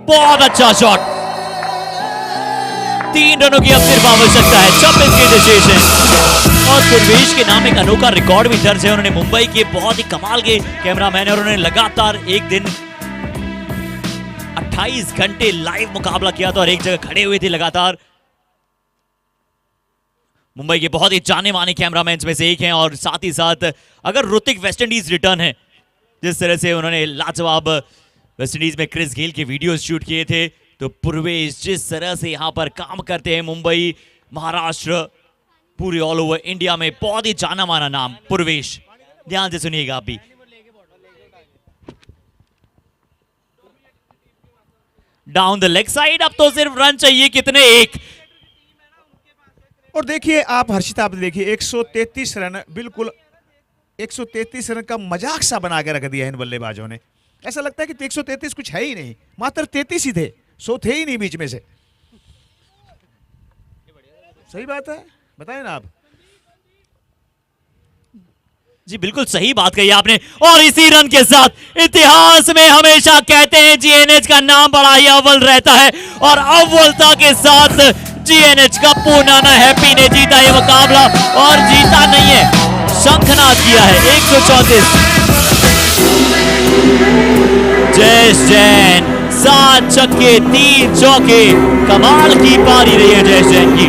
बहुत अच्छा शॉट, 3 रनों की अब सिर्फ आवश्यकता है, 26 के शेष हैं। और पूर्वेश के नाम एक अनोखा रिकॉर्ड भी दर्ज है। उन्होंने मुंबई के बहुत ही कमाल के कैमरामैन है और उन्होंने लगातार एक दिन 28 घंटे लाइव मुकाबला किया था और एक जगह खड़े हुए थे लगातार। मुंबई के बहुत ही जाने माने कैमरामैन में से एक हैं और साथ ही साथ अगर ऋतिक वेस्टइंडीज रिटर्न है, जिस तरह से उन्होंने लाजवाब वेस्टइंडीज में क्रिस गेल के वीडियोस शूट किए थे, तो पूर्वेश जिस तरह से यहां पर काम करते हैं मुंबई, महाराष्ट्र, पूरे ऑल ओवर इंडिया में बहुत ही जाना माना नाम पूर्वेश। ध्यान से सुनिएगा आप भी। डाउन द लेग साइड, अब तो सिर्फ रन चाहिए, कितने, एक। और देखिए आप हर्षित, आप देखिए 133 रन, बिल्कुल 133 रन का मजाक सा बना के रख दिया इन बल्लेबाजों ने। ऐसा लगता है कि 133 कुछ है ही नहीं, मात्र 33 ही थे, 100 थे ही नहीं बीच में से। सही बात है, बताएं ना आप। जी बिल्कुल सही बात कही आपने। और इसी रन के साथ इतिहास में हमेशा कहते हैं जीएनएच का नाम बड़ा ही अव्वल रहता है और अव्वलता के साथ जीएनएच का पूनाना हैप्पी ने जीता ये मुकाबला, और जीता नहीं है, शंखनाद किया है। 134 जयेश जैन, 7 छक्के 3 चौके, कमाल की पारी रही है जयेश जैन की।